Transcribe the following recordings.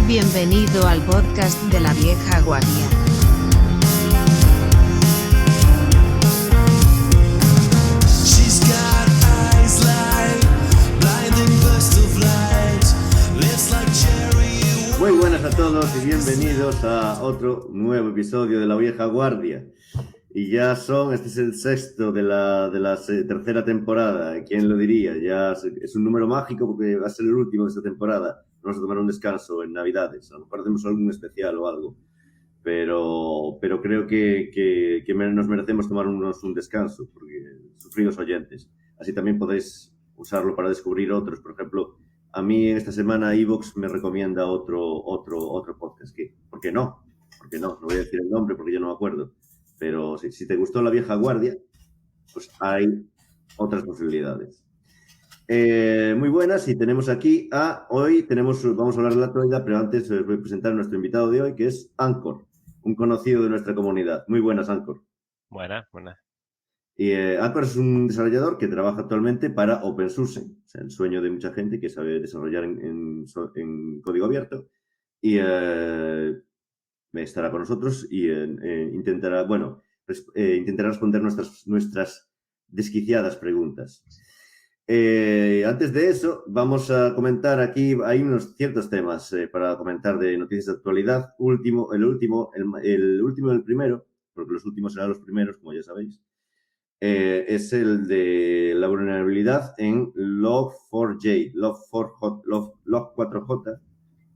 Bienvenido al podcast de la vieja guardia. Muy buenas a todos y bienvenidos a otro nuevo episodio de La Vieja Guardia. Y ya este es el sexto de la tercera temporada. ¿Quién lo diría? Ya es un número mágico porque va a ser el último de esta temporada. Vamos a tomar un descanso en Navidades. A lo mejor hacemos algún especial o algo. Pero creo que nos merecemos tomarnos un descanso, porque sufridos oyentes. Así también podéis usarlo para descubrir otros. Por ejemplo, a mí esta semana iVoox me recomienda otro podcast. ¿Por qué no? No voy a decir el nombre porque yo no me acuerdo. Pero si te gustó La Vieja Guardia, pues hay otras posibilidades. Muy buenas, y tenemos aquí vamos a hablar de la actualidad, pero antes voy a presentar a nuestro invitado de hoy, que es Anchor, un conocido de nuestra comunidad. Muy buenas, Anchor. Buenas. Y Anchor es un desarrollador que trabaja actualmente para OpenSUSE, o sea, el sueño de mucha gente que sabe desarrollar en código abierto. Y estará con nosotros y intentará responder nuestras desquiciadas preguntas. Antes de eso, vamos a comentar aquí, hay unos ciertos temas para comentar de noticias de actualidad. El último del primero, porque los últimos serán los primeros, como ya sabéis, es el de la vulnerabilidad en Log4j, Log4j,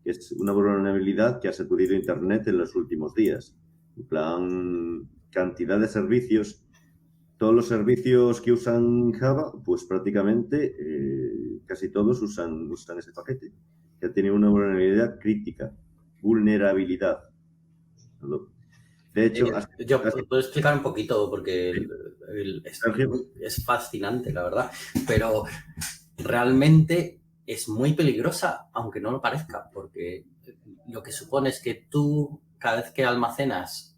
que es una vulnerabilidad que ha sacudido Internet en los últimos días. En plan, cantidad de servicios. Todos los servicios que usan Java, pues prácticamente casi todos usan ese paquete, que ha tenido una vulnerabilidad. De hecho, yo puedo explicar un poquito porque es fascinante, la verdad, pero realmente es muy peligrosa, aunque no lo parezca, porque lo que supone es que tú, cada vez que almacenas,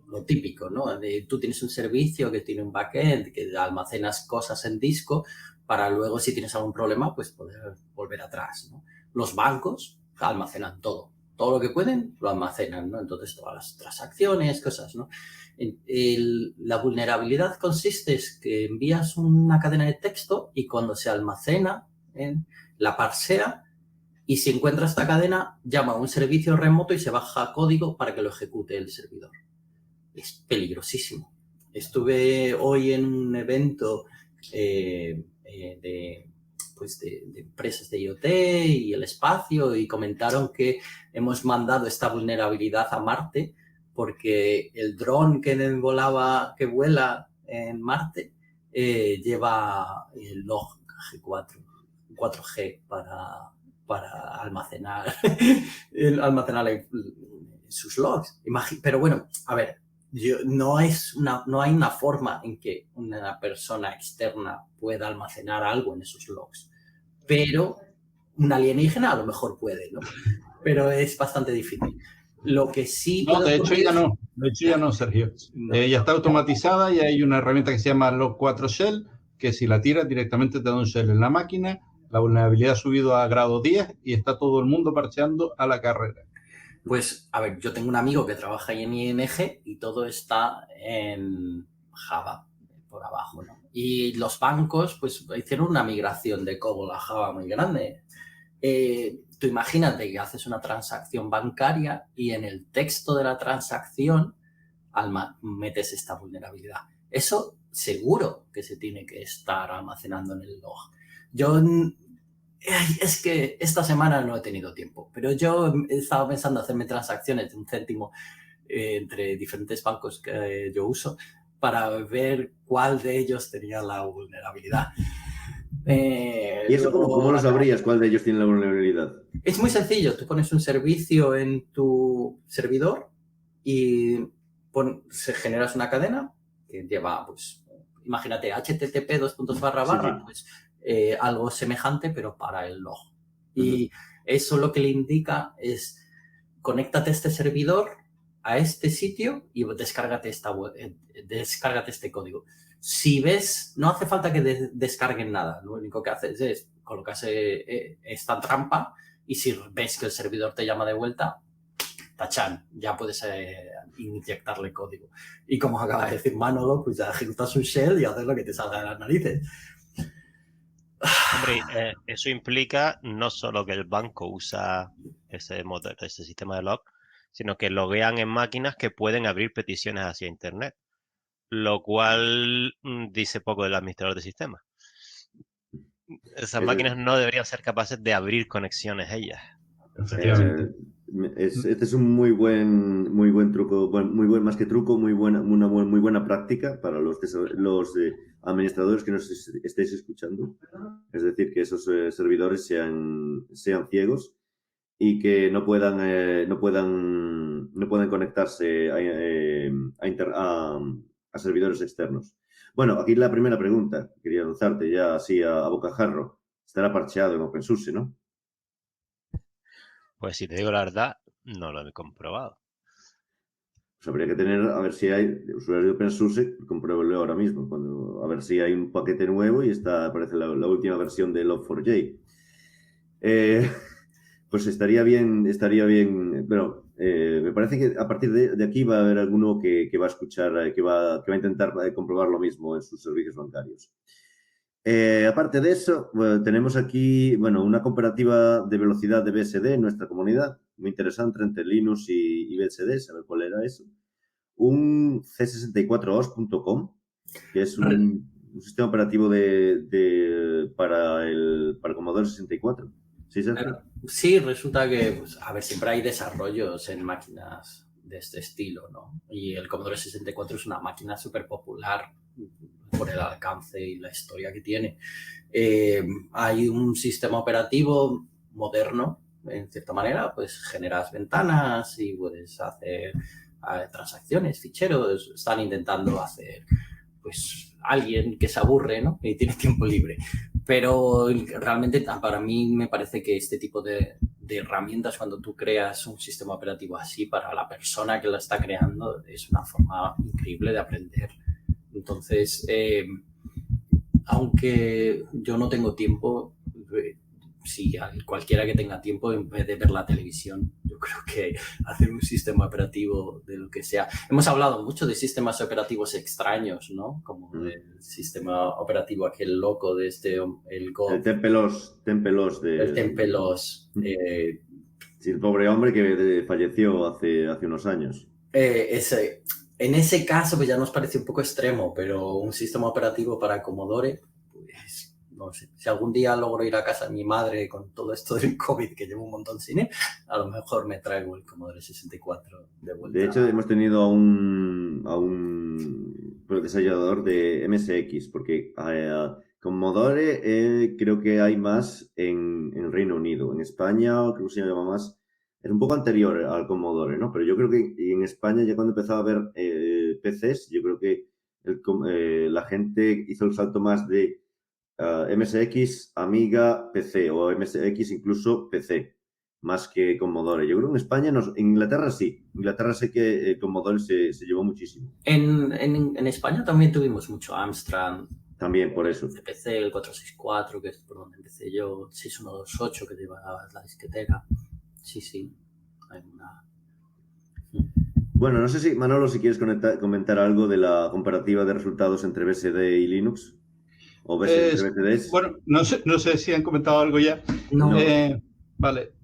lo típico, ¿no? Tú tienes un servicio que tiene un backend, que almacenas cosas en disco para luego, si tienes algún problema, pues poder volver atrás, ¿no? Los bancos almacenan todo lo que pueden lo almacenan, ¿no? Entonces, todas las transacciones, cosas, ¿no? La vulnerabilidad consiste en que envías una cadena de texto y cuando se almacena, la parsea, y si encuentra esta cadena, llama a un servicio remoto y se baja código para que lo ejecute el servidor. Es peligrosísimo. Estuve hoy en un evento de empresas de IoT y el espacio, y comentaron que hemos mandado esta vulnerabilidad a Marte porque el dron que vuela en Marte lleva el log G4G para almacenar sus logs. Pero bueno, a ver, no hay una forma en que una persona externa pueda almacenar algo en esos logs, pero un alienígena a lo mejor puede, ¿no? Pero es bastante difícil. Lo que sí... No, de hecho ya no, Sergio. No. Ya está automatizada y hay una herramienta que se llama Log4Shell, que si la tiras directamente te da un shell en la máquina. La vulnerabilidad ha subido a grado 10 y está todo el mundo parcheando a la carrera. Pues, a ver, yo tengo un amigo que trabaja ahí en ING y todo está en Java, por abajo, ¿no? Y los bancos, pues, hicieron una migración de COBOL a Java muy grande. Tú imagínate que haces una transacción bancaria y en el texto de la transacción metes esta vulnerabilidad. Eso seguro que se tiene que estar almacenando en el log. Es que esta semana no he tenido tiempo, pero yo he estado pensando hacerme transacciones de 1 céntimo entre diferentes bancos que yo uso para ver cuál de ellos tenía la vulnerabilidad. ¿Y eso cómo lo sabrías cuál de ellos tiene la vulnerabilidad? Es muy sencillo. Tú pones un servicio en tu servidor y se generas una cadena que lleva, pues, imagínate, http pues algo semejante, pero para el log. Y eso lo que le indica es, conéctate a este servidor a este sitio y descárgate este código. Si ves, no hace falta que descarguen nada. Lo único que haces es colocarse esta trampa y si ves que el servidor te llama de vuelta, tachan, ya puedes inyectarle código. Y como acaba de decir Manolo, pues ya ejecutas un shell y haces lo que te salga de las narices. Hombre, eso implica no solo que el banco usa ese sistema de log, sino que loguean en máquinas que pueden abrir peticiones hacia Internet, lo cual dice poco del administrador de sistemas. Esas máquinas no deberían ser capaces de abrir conexiones ellas. Este es un muy buen truco, muy buen, más que truco, muy buena práctica para los administradores que nos estéis escuchando. Es decir, que esos servidores sean ciegos y que no puedan conectarse a servidores externos. Bueno, aquí la primera pregunta, quería lanzarte ya así a bocajarro. Estará parcheado en OpenSUSE, ¿no? Pues si te digo la verdad, no lo he comprobado. Pues habría que tener, a ver si hay usuarios de OpenSUSE, compruébelo ahora mismo, a ver si hay un paquete nuevo y aparece la última versión de Log4j. Pues estaría bien, pero me parece que a partir de aquí va a haber alguno que va a escuchar, que va a intentar comprobar lo mismo en sus servicios bancarios. Aparte de eso, tenemos aquí, una comparativa de velocidad de BSD en nuestra comunidad, muy interesante entre Linux y BSD, saber cuál era eso. Un c64os.com, que es un sistema operativo para el Commodore 64. ¿Sí, Sergio? Sí, resulta que, pues, a ver, siempre hay desarrollos en máquinas de este estilo, ¿no? Y el Commodore 64 es una máquina súper popular por el alcance y la historia que tiene. Hay un sistema operativo moderno, en cierta manera, pues generas ventanas y puedes hacer transacciones, ficheros. Están intentando hacer, pues, alguien que se aburre, ¿no? Y tiene tiempo libre. Pero realmente para mí me parece que este tipo de herramientas, cuando tú creas un sistema operativo así para la persona que lo está creando, es una forma increíble de aprender. Entonces, aunque yo no tengo tiempo, si cualquiera que tenga tiempo, en vez de ver la televisión, yo creo que hacer un sistema operativo de lo que sea. Hemos hablado mucho de sistemas operativos extraños, ¿no? Como el sistema operativo aquel loco de el Tempelos. El Tempelos. Sí, el pobre hombre que falleció hace unos años. En ese caso, pues ya nos parece un poco extremo, pero un sistema operativo para Commodore, pues no sé. Si algún día logro ir a casa de mi madre con todo esto del COVID, que llevo un montón sin ir, a lo mejor me traigo el Commodore 64 de vuelta. De hecho, hemos tenido a un desarrollador de MSX, porque Commodore creo que hay más en Reino Unido. En España, creo que se llama más. Es un poco anterior al Commodore, ¿no? Pero yo creo que en España, ya cuando empezaba a haber PCs, yo creo que la gente hizo el salto más de MSX, Amiga, PC, o MSX incluso PC, más que Commodore. Yo creo que en España, en Inglaterra sí. En Inglaterra sé que Commodore se llevó muchísimo. En España también tuvimos mucho Amstrad. También, por eso. El PC, el 464, que es por donde empecé yo, el 6128, que llevaba la disquetera. Sí. Hay una... Bueno, no sé si, Manolo, si quieres comentar algo de la comparativa de resultados entre BSD y Linux. ¿O BSDs? Bueno, no sé si han comentado algo ya. No. Vale.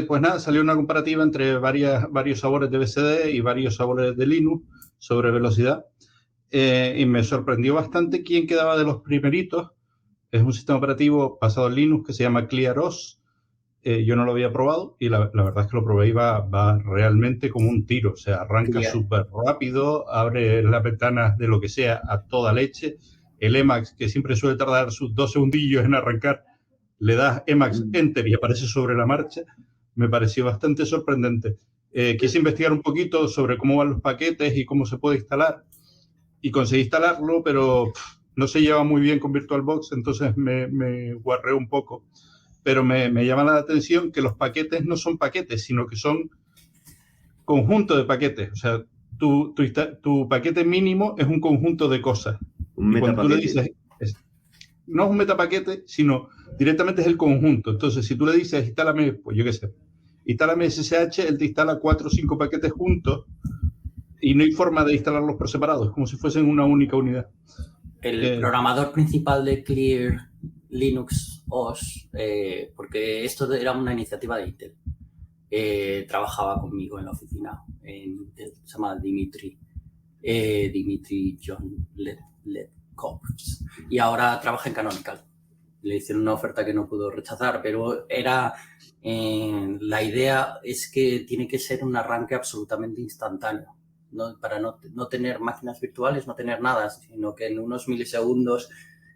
Pues nada, salió una comparativa entre varios sabores de BSD y varios sabores de Linux sobre velocidad. Y me sorprendió bastante quién quedaba de los primeritos. Es un sistema operativo basado en Linux que se llama ClearOS. Yo no lo había probado y la verdad es que lo probé y va realmente como un tiro. O sea, arranca súper rápido, abre las ventanas de lo que sea a toda leche. El Emacs, que siempre suele tardar sus 2 segundillos en arrancar, le das Emacs Enter y aparece sobre la marcha. Me pareció bastante sorprendente. Quise investigar un poquito sobre cómo van los paquetes y cómo se puede instalar. Y conseguí instalarlo, pero no se lleva muy bien con VirtualBox, entonces me guarré un poco. Pero me llama la atención que los paquetes no son paquetes, sino que son conjunto de paquetes. O sea, tu paquete mínimo es un conjunto de cosas. Un y cuando tú le metapaquete. dices, no es un metapaquete, sino directamente es el conjunto. Entonces, si tú le dices, instálame, pues yo qué sé, instálame SSH, él te instala 4 o 5 paquetes juntos y no hay forma de instalarlos por separado. Es como si fuesen una única unidad. El programador principal de Clear Linux OS, porque esto era una iniciativa de Intel, trabajaba conmigo en la oficina en Intel, se llama Dimitri John Ledkovs, y ahora trabaja en Canonical. Le hicieron una oferta que no pudo rechazar, pero era la idea es que tiene que ser un arranque absolutamente instantáneo, ¿no? Para no tener máquinas virtuales, no tener nada, sino que en unos milisegundos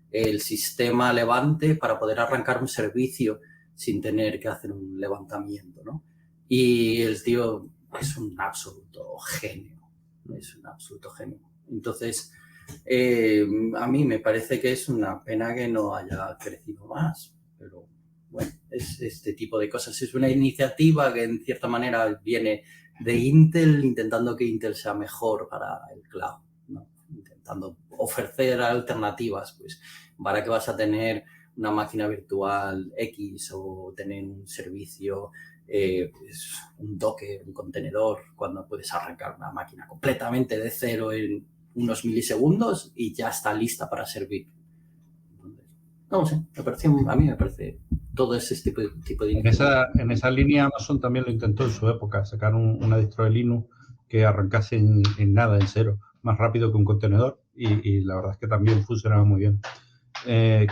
el sistema levante para poder arrancar un servicio sin tener que hacer un levantamiento, ¿no? Y el tío es un absoluto genio, es un absoluto genio. Entonces, a mí me parece que es una pena que no haya crecido más, pero bueno, es este tipo de cosas. Es una iniciativa que en cierta manera viene de Intel, intentando que Intel sea mejor para el cloud, ¿no? Intentando ofrecer alternativas, pues, para que vas a tener una máquina virtual X o tener un servicio, pues, un Docker, un contenedor, cuando puedes arrancar una máquina completamente de cero en unos milisegundos y ya está lista para servir. Entonces, no sé, a mí me parece todo ese tipo de en esa línea Amazon también lo intentó en su época, sacar una distro de Linux que arrancase en nada, en cero, más rápido que un contenedor, y la verdad es que también funcionaba muy bien.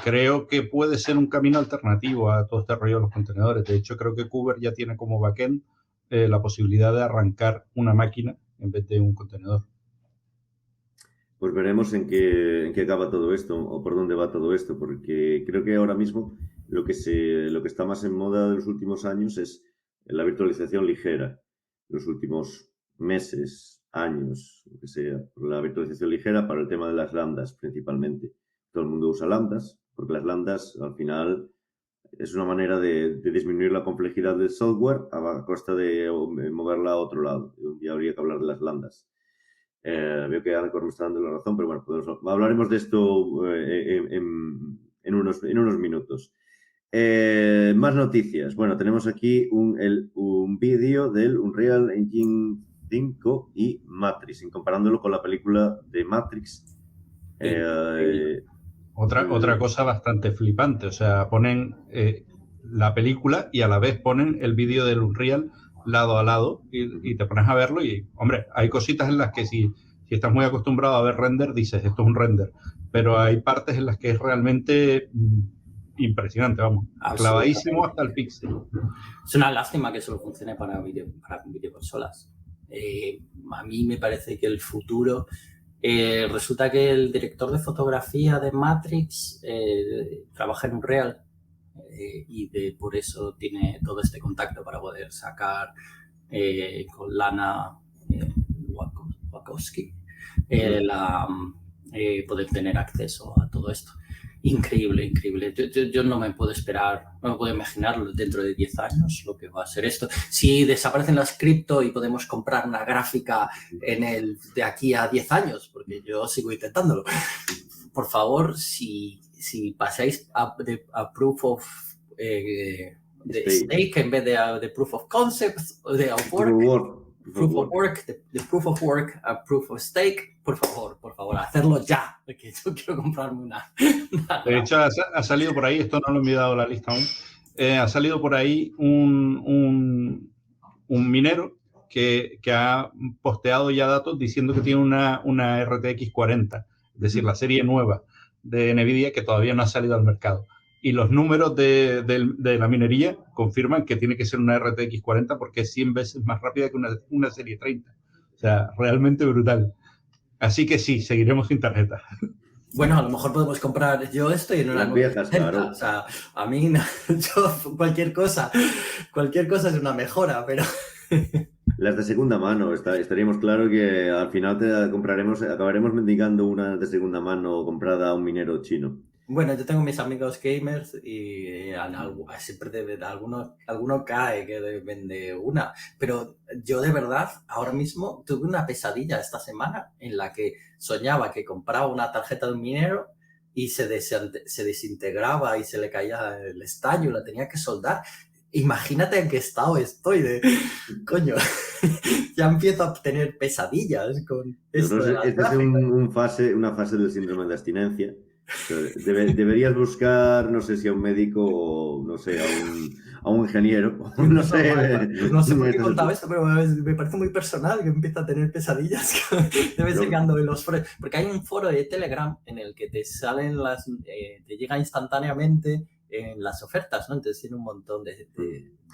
Creo que puede ser un camino alternativo a todo este rollo de los contenedores. De hecho, creo que Kuber ya tiene como backend la posibilidad de arrancar una máquina en vez de un contenedor. Pues veremos en qué acaba todo esto o por dónde va todo esto, porque creo que ahora mismo lo que está más en moda de los últimos años es la virtualización ligera. Los últimos meses, años, lo que sea, la virtualización ligera para el tema de las lambdas principalmente. Todo el mundo usa lambdas porque las lambdas al final es una manera de disminuir la complejidad del software a costa de moverla a otro lado. Un día habría que hablar de las lambdas. Veo que Anacor me está dando la razón, pero bueno, hablaremos de esto en unos minutos. Más noticias. Bueno, tenemos aquí un vídeo del Unreal Engine 5 y Matrix, comparándolo con la película de Matrix. Otra cosa bastante flipante, o sea, ponen la película y a la vez ponen el vídeo del Unreal lado a lado y te pones a verlo y, hombre, hay cositas en las que si estás muy acostumbrado a ver render, dices, esto es un render, pero hay partes en las que es realmente impresionante, vamos, clavadísimo hasta el píxel. Es una lástima que solo funcione para videoconsolas. A mí me parece que el futuro... resulta que el director de fotografía de Matrix trabaja en Unreal y por eso tiene todo este contacto para poder sacar con Lana Wachowski poder tener acceso a todo esto. Increíble. Yo no me puedo esperar, no me puedo imaginar dentro de 10 años lo que va a ser esto. Si desaparecen las cripto y podemos comprar una gráfica de aquí a 10 años, porque yo sigo intentándolo. Por favor, si pasáis a proof of stake en vez de proof of concept, de proof of work, de proof of work a proof of stake, por favor, hacerlo ya, porque yo quiero comprarme una. De hecho, ha salido por ahí, esto no lo he enviado a la lista aún, ha salido por ahí un minero que ha posteado ya datos diciendo que tiene una RTX 40, es decir, la serie nueva de NVIDIA que todavía no ha salido al mercado. Y los números de la minería confirman que tiene que ser una RTX 40 porque es 100 veces más rápida que una serie 30. O sea, realmente brutal. Así que sí, seguiremos sin tarjeta. Bueno, a lo mejor podemos comprar... Yo estoy en una viejas, claro. O sea, a mí, yo cualquier cosa es una mejora, pero... Las de segunda mano, estaríamos claro que al final acabaremos mendigando una de segunda mano comprada a un minero chino. Bueno, yo tengo mis amigos gamers y siempre alguno cae que vende una. Pero yo de verdad, ahora mismo tuve una pesadilla esta semana en la que soñaba que compraba una tarjeta de un minero y se desintegraba y se le caía el estaño, la tenía que soldar. Imagínate en qué estado estoy de... Coño, ya empiezo a tener pesadillas con esto de las Esta es una fase del síndrome de abstinencia. Deberías buscar, no sé si a un médico o, no sé, a un ingeniero. No sé. No sé por qué contaba esto, pero me parece muy personal que empieza a tener pesadillas de vez en cuando en los foros. Porque hay un foro de Telegram en el que te salen te llega instantáneamente en las ofertas, ¿no? Entonces tiene un montón de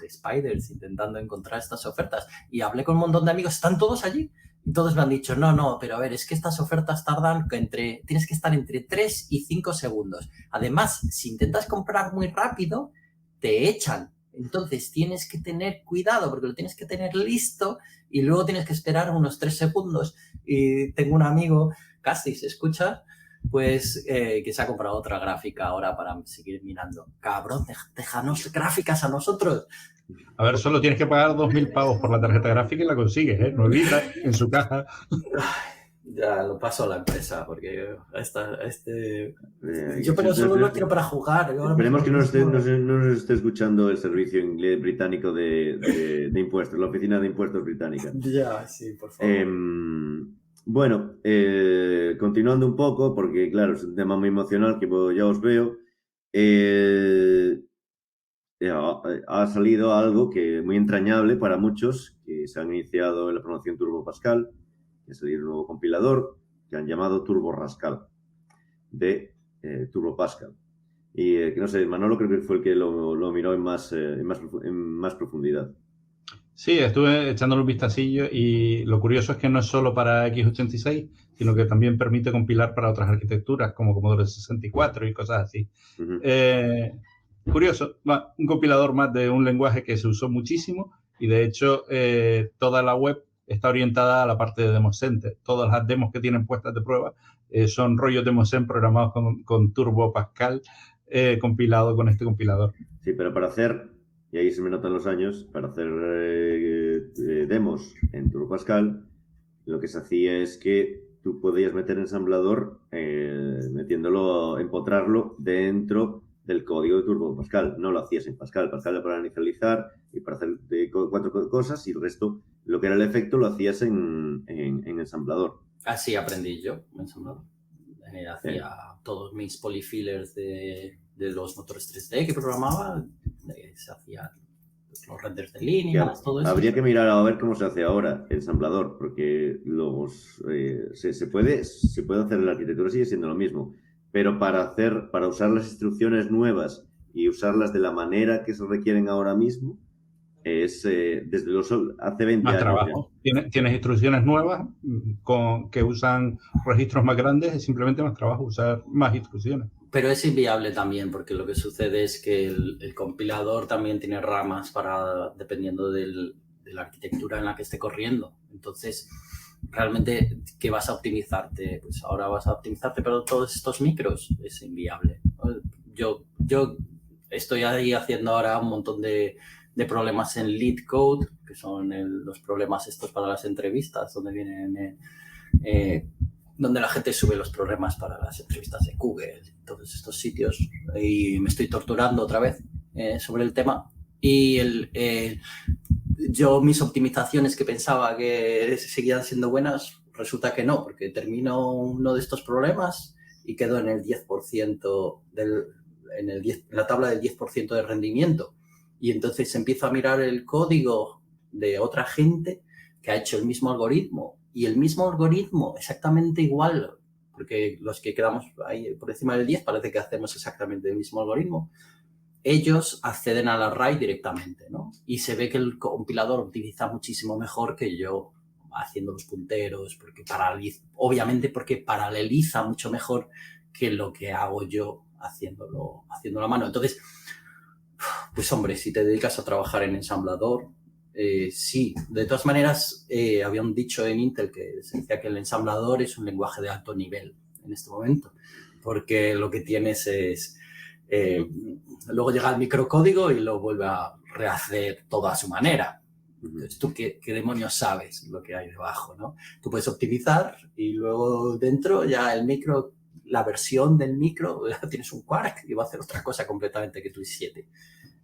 spiders intentando encontrar estas ofertas. Y hablé con un montón de amigos, están todos allí. Y todos me han dicho, no, pero a ver, es que estas ofertas tardan tienes que estar entre 3 y 5 segundos. Además, si intentas comprar muy rápido, te echan. Entonces, tienes que tener cuidado porque lo tienes que tener listo y luego tienes que esperar unos 3 segundos. Y tengo un amigo, casi se escucha, pues que se ha comprado otra gráfica ahora para seguir mirando. Cabrón, déjanos gráficas a nosotros. A ver, solo tienes que pagar 2.000 pavos por la tarjeta gráfica y la consigues, ¿eh? Nuevita, en su caja. Ya lo paso a la empresa, porque yo pero solo lo quiero para jugar. Esperemos que no nos esté escuchando el servicio inglés británico de impuestos, la oficina de impuestos británica. Ya, sí, por favor. Bueno, continuando un poco, porque claro, es un tema muy emocional que ya os veo. Ha salido algo que muy entrañable para muchos que se han iniciado en la promoción Turbo Pascal, que ha salido un nuevo compilador que han llamado Turbo Rascal de Turbo Pascal. Y que no sé, Manolo creo que fue el que lo miró en más profundidad. Sí, estuve echándole un vistacillo y lo curioso es que no es solo para x86, sino que también permite compilar para otras arquitecturas como Commodore 64 y cosas así. Uh-huh. Curioso, un compilador más de un lenguaje que se usó muchísimo y de hecho toda la web está orientada a la parte de DemoCenter. Todas las demos que tienen puestas de prueba son rollos DemoCenter programados con Turbo Pascal compilado con este compilador. Sí, pero para hacer, y ahí se me notan los años, para hacer demos en Turbo Pascal, lo que se hacía es que tú podías meter ensamblador empotrarlo dentro del código de Turbo Pascal. No lo hacías en Pascal. Pascal era para inicializar y para hacer 4 cosas y el resto, lo que era el efecto, lo hacías en ensamblador. Así aprendí yo, ensamblador. Hacía todos mis polyfillers de los motores 3D que programaba, se hacían los renders de líneas, todo eso. Habría que mirar a ver cómo se hace ahora el ensamblador, porque se puede hacer la arquitectura, sigue siendo lo mismo, pero para usar las instrucciones nuevas y usarlas de la manera que se requieren ahora mismo, es desde hace 20 más años. Trabajo. Tienes instrucciones nuevas que usan registros más grandes, es simplemente más trabajo usar más instrucciones. Pero es inviable también, porque lo que sucede es que el compilador también tiene ramas dependiendo de la arquitectura en la que esté corriendo. Entonces, realmente, ¿qué vas a optimizarte? Pues ahora vas a optimizarte, pero todos estos micros es inviable. Yo estoy ahí haciendo ahora un montón de problemas en LeetCode, que son los problemas estos para las entrevistas, donde vienen... donde la gente sube los problemas para las entrevistas de Google, todos estos sitios, y me estoy torturando otra vez sobre el tema. Y yo mis optimizaciones que pensaba que seguían siendo buenas, resulta que no, porque termino uno de estos problemas y quedo en el 10% en la tabla del 10% de rendimiento. Y entonces empiezo a mirar el código de otra gente que ha hecho el mismo algoritmo, y el mismo algoritmo exactamente igual, porque los que quedamos ahí por encima del 10 parece que hacemos exactamente el mismo algoritmo, ellos acceden a la RAID directamente, ¿no? Y se ve que el compilador optimiza muchísimo mejor que yo haciendo los punteros, obviamente porque paraleliza mucho mejor que lo que hago yo haciéndolo a mano. Entonces, pues hombre, si te dedicas a trabajar en ensamblador, sí. De todas maneras, había un dicho en Intel que se decía que el ensamblador es un lenguaje de alto nivel en este momento. porque lo que tienes es... luego llega el microcódigo y lo vuelve a rehacer todo a su manera. Entonces, ¿tú qué demonios sabes lo que hay debajo, ¿no? Tú puedes optimizar y luego dentro ya el micro, la versión del micro, tienes un Quark y va a hacer otra cosa completamente que tu i7.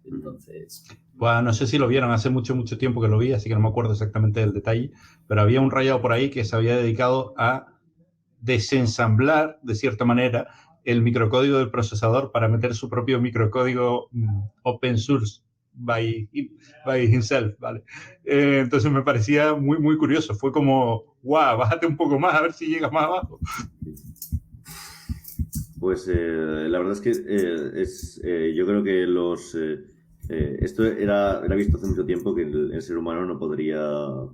Entonces... Bueno, no sé si lo vieron, hace mucho tiempo que lo vi, así que no me acuerdo exactamente del detalle, pero había un rayado por ahí que se había dedicado a desensamblar, de cierta manera, el microcódigo del procesador para meter su propio microcódigo open source by himself, ¿vale? Entonces me parecía muy curioso. Fue como, wow, bájate un poco más a ver si llegas más abajo. Pues la verdad es que yo creo que esto era visto hace mucho tiempo que el ser humano no podría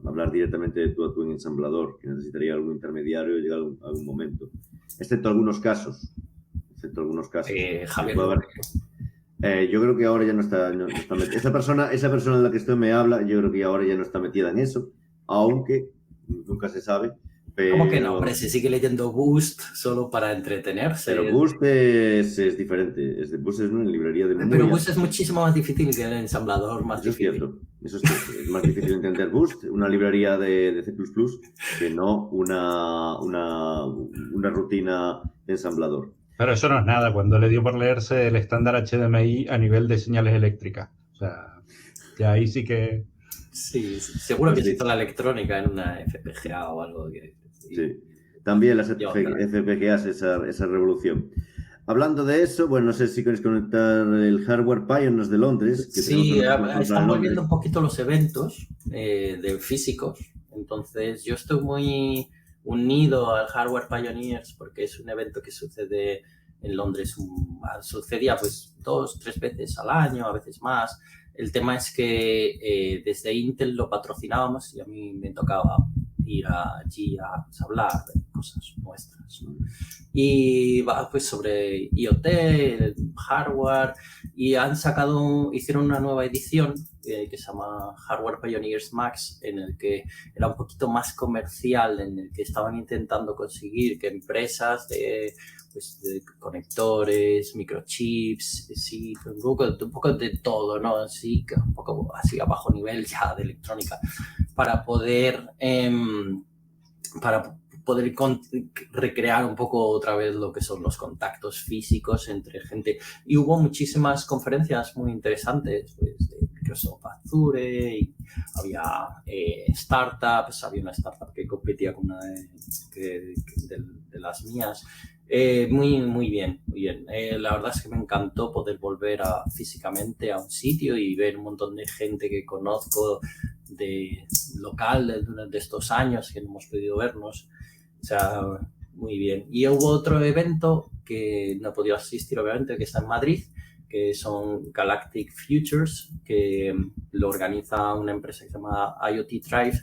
hablar directamente de tú a tú en ensamblador, que necesitaría algún intermediario y llegar a algún momento, excepto algunos casos. Javier, yo creo que ahora ya no está metida. Esa persona de la que usted me habla, yo creo que ahora ya no está metida en eso, aunque nunca se sabe. Pero... ¿Cómo que no? Hombre, se sigue leyendo Boost solo para entretenerse. Pero Boost es diferente. Boost es una librería de memoria. Pero Boost es muchísimo más difícil que el ensamblador más difícil. Eso es cierto. Es más difícil entender Boost, una librería de C++, que no una rutina de ensamblador. Pero eso no es nada, cuando le dio por leerse el estándar HDMI a nivel de señales eléctricas. O sea, ya ahí sí que... Sí, seguro que se hizo la electrónica en una FPGA o algo que... Sí, también las FPGAs, esa revolución. Hablando de eso, bueno, no sé si queréis conectar el Hardware Pioneers de Londres. Que sí, están volviendo un poquito los eventos de físicos. Entonces, yo estoy muy unido al Hardware Pioneers porque es un evento que sucede en Londres. Sucedía pues 2-3 veces al año, a veces más. El tema es que desde Intel lo patrocinábamos y a mí me tocaba ir allí a hablar de cosas nuestras, ¿no? Y va pues sobre IoT, hardware, y hicieron una nueva edición que se llama Hardware Pioneers Max, en el que era un poquito más comercial, en el que estaban intentando conseguir que empresas de conectores, microchips, sí, un poco de todo, ¿no? Sí, un poco así a bajo nivel ya de electrónica, para poder recrear un poco otra vez lo que son los contactos físicos entre gente. Y hubo muchísimas conferencias muy interesantes, pues, de Microsoft Azure, y había startups, había una startup que competía con una de las mías. Muy bien. La verdad es que me encantó poder volver físicamente a un sitio y ver un montón de gente que conozco de local durante estos años que no hemos podido vernos. O sea, muy bien. Y hubo otro evento que no he podido asistir, obviamente, que está en Madrid, que son Galactic Futures, que lo organiza una empresa que se llama IoT Drive,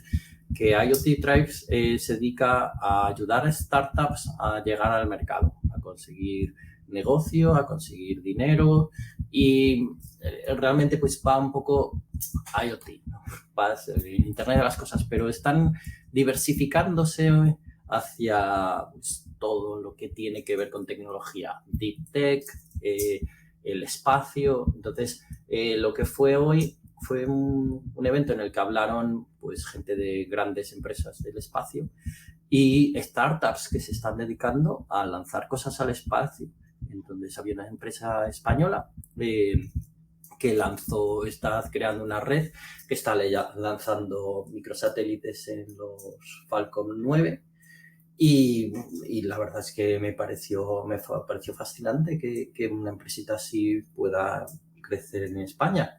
que IoT Drive se dedica a ayudar a startups a llegar al mercado, a conseguir negocio, a conseguir dinero, y realmente pues va un poco IoT, ¿no? Va el Internet de las cosas, pero están diversificándose hacia pues, todo lo que tiene que ver con tecnología, Deep Tech, el espacio. Entonces, lo que fue hoy fue un evento en el que hablaron pues gente de grandes empresas del espacio y startups que se están dedicando a lanzar cosas al espacio. Entonces, había una empresa española que está creando una red que está lanzando microsatélites en los Falcon 9. Y la verdad es que me pareció fascinante que una empresita así pueda crecer en España.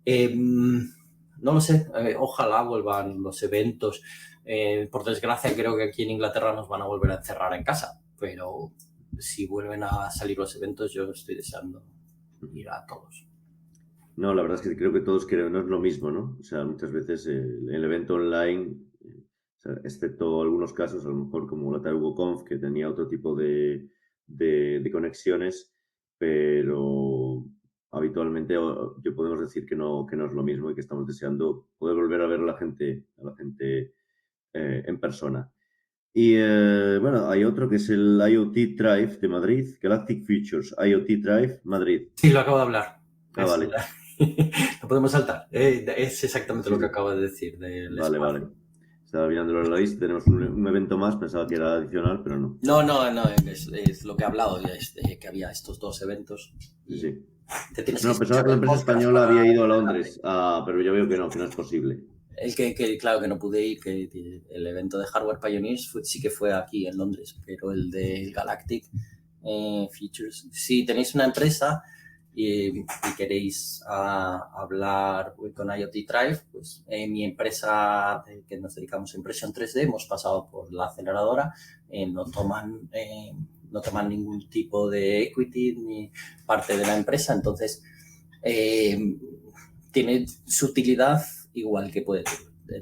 No lo sé, ojalá vuelvan los eventos. Por desgracia, creo que aquí en Inglaterra nos van a volver a encerrar en casa, pero si vuelven a salir los eventos, yo estoy deseando ir a todos. No, la verdad es que creo que todos no es lo mismo, ¿no? O sea, muchas veces el evento online, o sea, excepto algunos casos, a lo mejor como la TahugoConf, que tenía otro tipo de conexiones, pero habitualmente yo podemos decir que no es lo mismo y que estamos deseando poder volver a ver a la gente en persona. Y bueno, hay otro que es el IoT Drive de Madrid, Galactic Features, IoT Drive Madrid. Sí, lo acabo de hablar. Vale. Lo podemos saltar. Es exactamente lo que Sí. acabo de decir del Vale, espacio. vale. Estaba mirándolo en la lista, tenemos un evento más, pensaba que era adicional, pero no. No, es lo que he hablado, que había estos 2 eventos. Y Sí. te tienes No, que pensaba escuchar que la el empresa podcast española para había ido a enterarte. Londres, pero yo veo que no es posible. Claro que no pude ir, que el evento de Hardware Pioneers sí que fue aquí en Londres, pero el de Galactic Features, si tenéis una empresa y queréis hablar con IoT Drive, pues mi empresa que nos dedicamos a impresión 3D, hemos pasado por la aceleradora, no toman ningún tipo de equity ni parte de la empresa, entonces tiene su utilidad igual que puede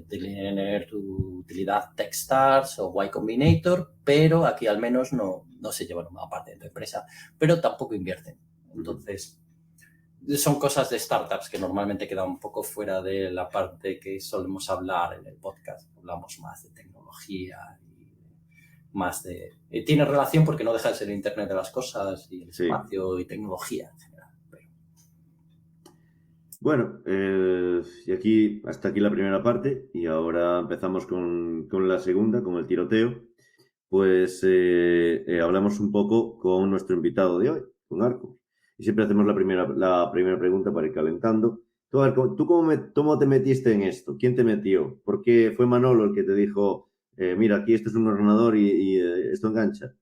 tener tu utilidad Techstars o Y Combinator, pero aquí al menos no se llevan una parte de tu empresa, pero tampoco invierten. Entonces, son cosas de startups que normalmente quedan un poco fuera de la parte que solemos hablar en el podcast. Hablamos más de tecnología y más de... tiene relación porque no deja de ser el Internet de las cosas y el espacio y tecnología en general. Bueno, y hasta aquí la primera parte y ahora empezamos con la segunda, con el tiroteo. Pues hablamos un poco con nuestro invitado de hoy, con Arco. Y siempre hacemos la primera pregunta para ir calentando. Tú, Arco, ¿cómo te metiste en esto? ¿Quién te metió? ¿Por qué fue Manolo el que te dijo, mira, aquí esto es un ordenador y esto engancha?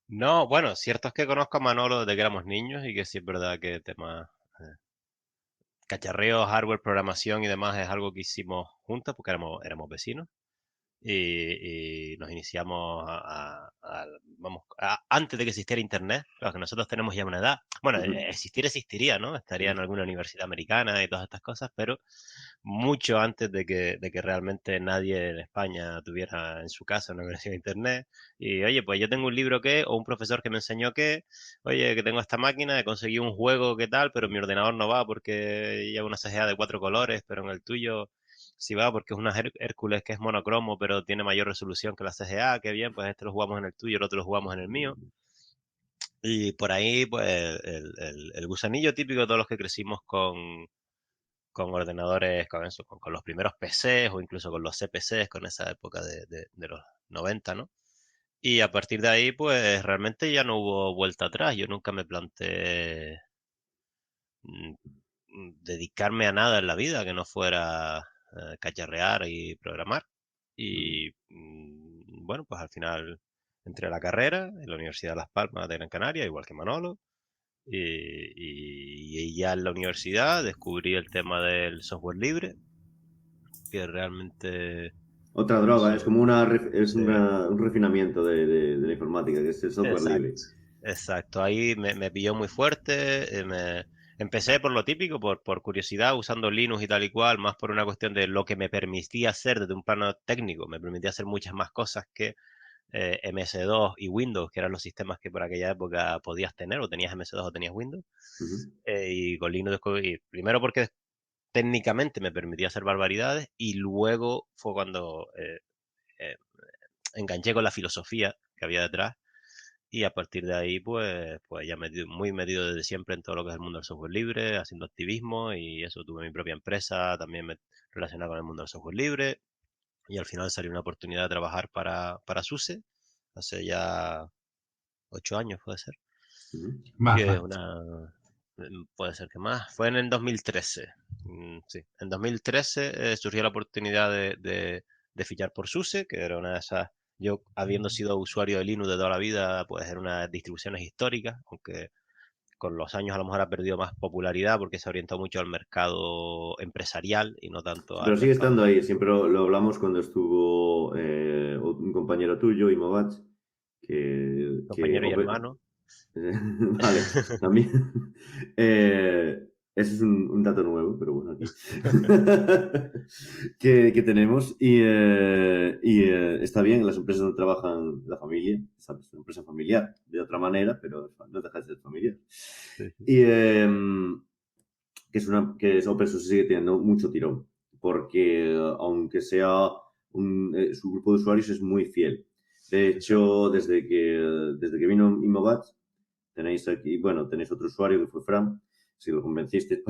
No, bueno, cierto es que conozco a Manolo desde que éramos niños y que sí es verdad que tema cacharreo, hardware, programación y demás es algo que hicimos juntos porque éramos vecinos y nos iniciamos antes de que existiera Internet. Claro que nosotros tenemos ya una edad. Bueno, existiría, ¿no? Estaría en alguna universidad americana y todas estas cosas, pero mucho antes de que realmente nadie en España tuviera en su casa una conexión a Internet. Y oye, pues yo tengo un libro o un profesor que me enseñó oye, que tengo esta máquina, he conseguido un juego que tal, pero mi ordenador no va porque lleva una CGA de 4 colores, pero en el tuyo sí va porque es una Hércules que es monocromo, pero tiene mayor resolución que la CGA, qué bien, pues este lo jugamos en el tuyo, el otro lo jugamos en el mío. Y por ahí, pues, el gusanillo típico de todos los que crecimos con ordenadores, con los primeros PCs o incluso con los CPCs, con esa época de los 90, ¿no? Y a partir de ahí, pues realmente ya no hubo vuelta atrás. Yo nunca me planteé dedicarme a nada en la vida que no fuera cacharrear y programar. Y bueno, pues al final entré a la carrera en la Universidad de Las Palmas de Gran Canaria, igual que Manolo. Y ya en la universidad descubrí el tema del software libre, que realmente... Otra droga, es como Sí. un refinamiento de la informática, que es el software libre. Exacto. Ahí me pilló muy fuerte. Empecé por lo típico, por curiosidad, usando Linux y tal y cual, más por una cuestión de lo que me permitía hacer desde un plano técnico. Me permitía hacer muchas más cosas que MS2 y Windows, que eran los sistemas que por aquella época podías tener, o tenías MS2 o tenías Windows. Y con Linux descubrí, primero porque técnicamente me permitía hacer barbaridades, y luego fue cuando eh, enganché con la filosofía que había detrás, y a partir de ahí pues ya muy metido desde siempre en todo lo que es el mundo del software libre, haciendo activismo, y eso, tuve mi propia empresa, también me relacionaba con el mundo del software libre, y al final salió una oportunidad de trabajar para SUSE, hace ya 8 años puede ser. Más. Que es puede ser que más. Fue en el 2013. Sí, en 2013 surgió la oportunidad de fichar por SUSE, que era una de esas. Yo, habiendo sido usuario de Linux de toda la vida, pues era una distribuciones históricas, aunque con los años a lo mejor ha perdido más popularidad porque se orientó mucho al mercado empresarial y no tanto al Pero sigue mercado. estando ahí, siempre lo hablamos cuando estuvo un compañero tuyo, Imovach, Compañero y hermano. Vale, también. Ese es un dato nuevo, pero bueno, aquí. que tenemos. Y está bien, las empresas no trabajan la familia, ¿sabes? Es una empresa familiar, de otra manera, pero no deja de ser familiar. Sí. Y que es open source, sigue teniendo mucho tirón, porque aunque sea su grupo de usuarios es muy fiel. De hecho, desde que vino Imobat, tenéis aquí, bueno, tenéis otro usuario que fue Fran, si lo convenciste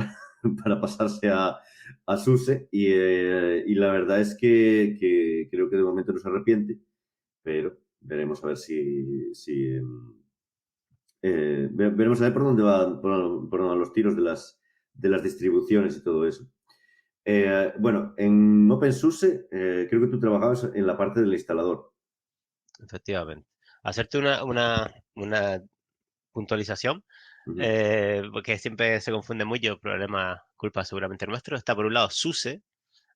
para pasarse a SUSE, y la verdad es que creo que de momento no se arrepiente, pero veremos a ver veremos a ver por dónde van los tiros de las distribuciones y todo eso. Bueno, en OpenSUSE creo que tú trabajabas en la parte del instalador. Efectivamente. Hacerte una puntualización, porque siempre se confunde mucho, problema, culpa seguramente nuestro. Está por un lado SUSE,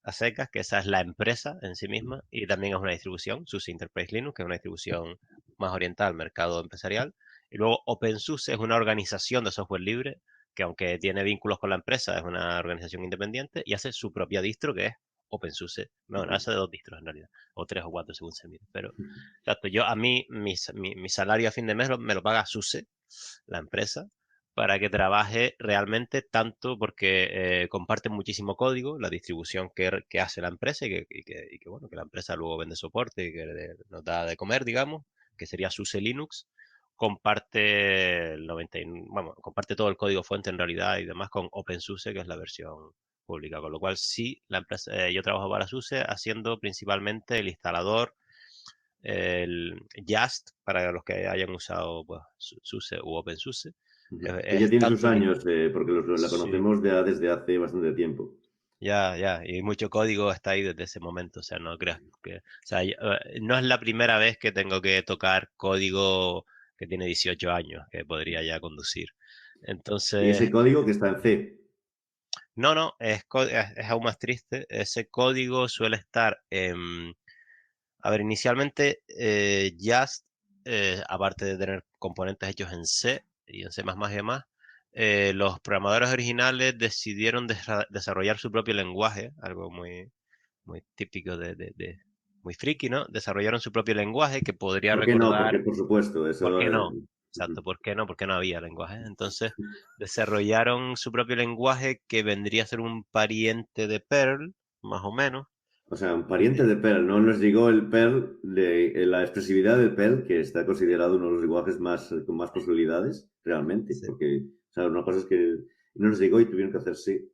a secas, que esa es la empresa en sí misma, y también es una distribución, SUSE Enterprise Linux, que es una distribución más orientada al mercado empresarial. Y luego OpenSUSE es una organización de software libre, que aunque tiene vínculos con la empresa, es una organización independiente y hace su propia distro, que es OpenSUSE. No, hace de 2 distros en realidad, o 3 o 4 según se mire. Pero, exacto, a mí, mi salario a fin de mes me lo paga SUSE, la empresa, para que trabaje realmente tanto porque comparten muchísimo código, la distribución que hace la empresa y que, bueno, que la empresa luego vende soporte y que nos da de comer, digamos, que sería SUSE Linux, comparte comparte todo el código fuente en realidad y demás con OpenSUSE, que es la versión pública, con lo cual sí, la empresa, yo trabajo para SUSE haciendo principalmente el instalador, el Just, para los que hayan usado pues, SUSE u OpenSUSE. Ella tiene sus años, porque la Sí, conocemos desde hace bastante tiempo. ya, y mucho código está ahí desde ese momento, o sea, no creas que, o sea, no es la primera vez que tengo que tocar código que tiene 18 años, que podría ya conducir. Y ese Entonces, código que está en C. no, es aún más triste. Ese código suele estar en, a ver, inicialmente Just, aparte de tener componentes hechos en C y en C++ y demás, los programadores originales decidieron desarrollar su propio lenguaje, algo muy típico muy friki, ¿no? Desarrollaron su propio lenguaje que podría ¿Por qué no? Porque, recordar, por supuesto, ¿por eso... qué no? Exacto, ¿por qué no? Porque no había lenguaje. Entonces, desarrollaron su propio lenguaje que vendría a ser un pariente de Perl, más o menos. O sea, un pariente de Perl. No nos llegó el Perl, la expresividad del Perl, que está considerado uno de los lenguajes con más posibilidades, realmente. Sí. Porque, o sea, una cosa es que no nos llegó y tuvieron que hacerse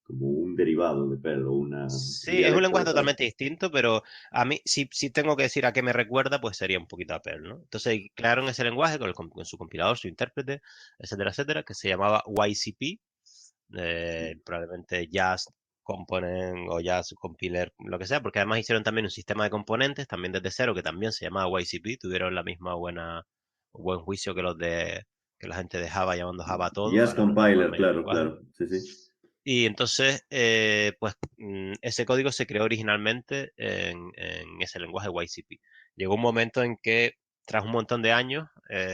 como un derivado de Perl o un Sí, es un dialecto lenguaje de Perl. totalmente distinto, pero a mí, si tengo que decir a qué me recuerda, pues sería un poquito a Perl, ¿no? Entonces crearon ese lenguaje con su compilador, su intérprete, etcétera, etcétera, que se llamaba YCP, probablemente Jazz Component o Jazz Compiler, lo que sea, porque además hicieron también un sistema de componentes, también desde cero, que también se llamaba YCP, tuvieron la misma buen juicio que la gente de Java llamando Java a todo, Jazz ahora nos llaman Compiler, medio claro, lenguaje. claro. Sí, sí. Y entonces, pues ese código se creó originalmente en ese lenguaje YCP. Llegó un momento en que, tras un montón de años,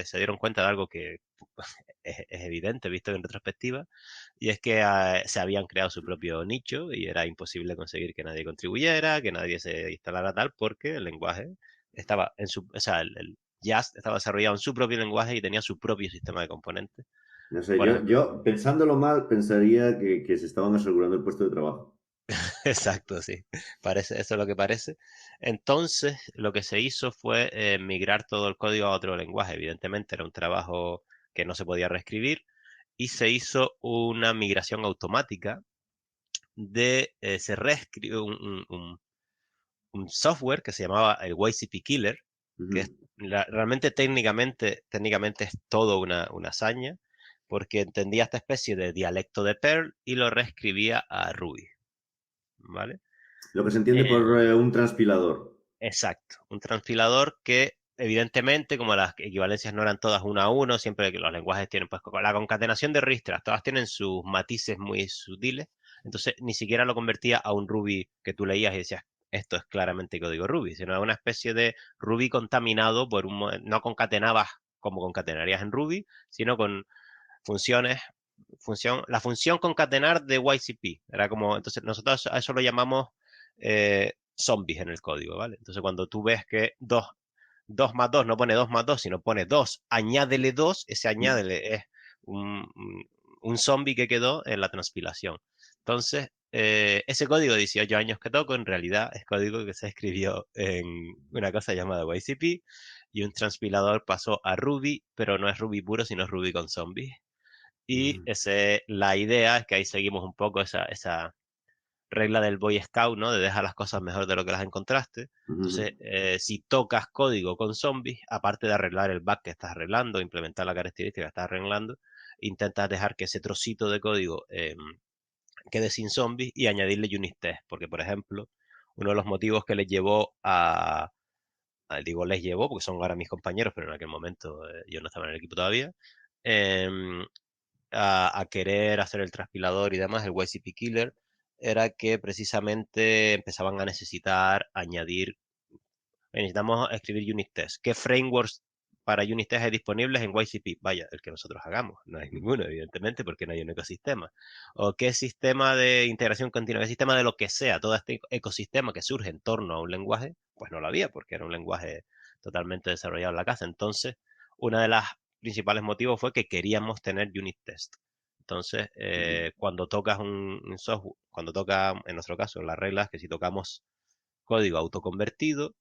se dieron cuenta de algo que es evidente visto en retrospectiva, y es que se habían creado su propio nicho y era imposible conseguir que nadie contribuyera, que nadie se instalara tal, porque el lenguaje estaba o sea, el Just estaba desarrollado en su propio lenguaje y tenía su propio sistema de componentes. No sé, Por ejemplo, yo pensándolo mal, pensaría que se estaban asegurando el puesto de trabajo. exacto, sí. Eso es lo que parece. Entonces, lo que se hizo fue migrar todo el código a otro lenguaje. Evidentemente, era un trabajo que no se podía reescribir y se hizo una migración automática se reescribió un software que se llamaba el YCP Killer, que es realmente técnicamente es todo una hazaña, porque entendía esta especie de dialecto de Perl y lo reescribía a Ruby. ¿Vale? Lo que se entiende por un transpilador. Exacto, un transpilador que evidentemente, como las equivalencias no eran todas uno a uno, siempre que los lenguajes tienen, pues la concatenación de ristras, todas tienen sus matices muy sutiles, entonces ni siquiera lo convertía a un Ruby que tú leías y decías, esto es claramente código Ruby, sino a una especie de Ruby contaminado no concatenabas como concatenarías en Ruby, sino con funciones, la función concatenar de YCP, era como, entonces nosotros a eso lo llamamos zombies en el código, ¿vale? Entonces cuando tú ves que 2 más 2 no pone 2 más 2, sino pone 2, añádele 2, ese añádele es un zombie que quedó en la transpilación. Entonces, ese código de 18 años que toco, en realidad es código que se escribió en una cosa llamada YCP y un transpilador pasó a Ruby, pero no es Ruby puro, sino es Ruby con zombies. Y la idea es que ahí seguimos un poco esa regla del Boy Scout, ¿no? De dejar las cosas mejor de lo que las encontraste. Entonces, si tocas código con zombies, aparte de arreglar el bug que estás arreglando, implementar la característica que estás arreglando, intentas dejar que ese trocito de código quede sin zombies y añadirle unit test. Porque, por ejemplo, uno de los motivos que les llevó digo les llevó porque son ahora mis compañeros, pero en aquel momento yo no estaba en el equipo todavía, a querer hacer el transpilador y demás, el YCP Killer, era que precisamente empezaban a necesitamos escribir unit test. ¿Qué frameworks para unit test hay disponibles en YCP? Vaya, el que nosotros hagamos. No hay ninguno, evidentemente, porque no hay un ecosistema. ¿O qué sistema de integración continua? ¿Qué sistema de lo que sea? Todo este ecosistema que surge en torno a un lenguaje, pues no lo había, porque era un lenguaje totalmente desarrollado en la casa. Entonces, una de las principales motivos fue que queríamos tener unit test. Entonces, cuando tocas un software, cuando toca, en nuestro caso, las reglas que si tocamos código autoconvertido,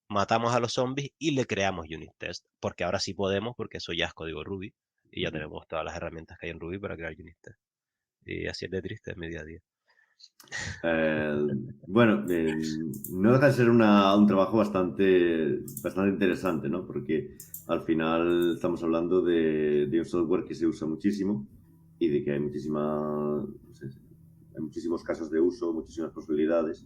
matamos a los zombies y le creamos unit test, porque ahora sí podemos, porque eso ya es código Ruby y ya tenemos todas las herramientas que hay en Ruby para crear unit test. Y así es de triste, es mi día a día. Bueno, no deja de ser un trabajo bastante interesante, ¿no? Porque al final estamos hablando de un software que se usa muchísimo y de que hay muchísimos casos de uso, muchísimas posibilidades,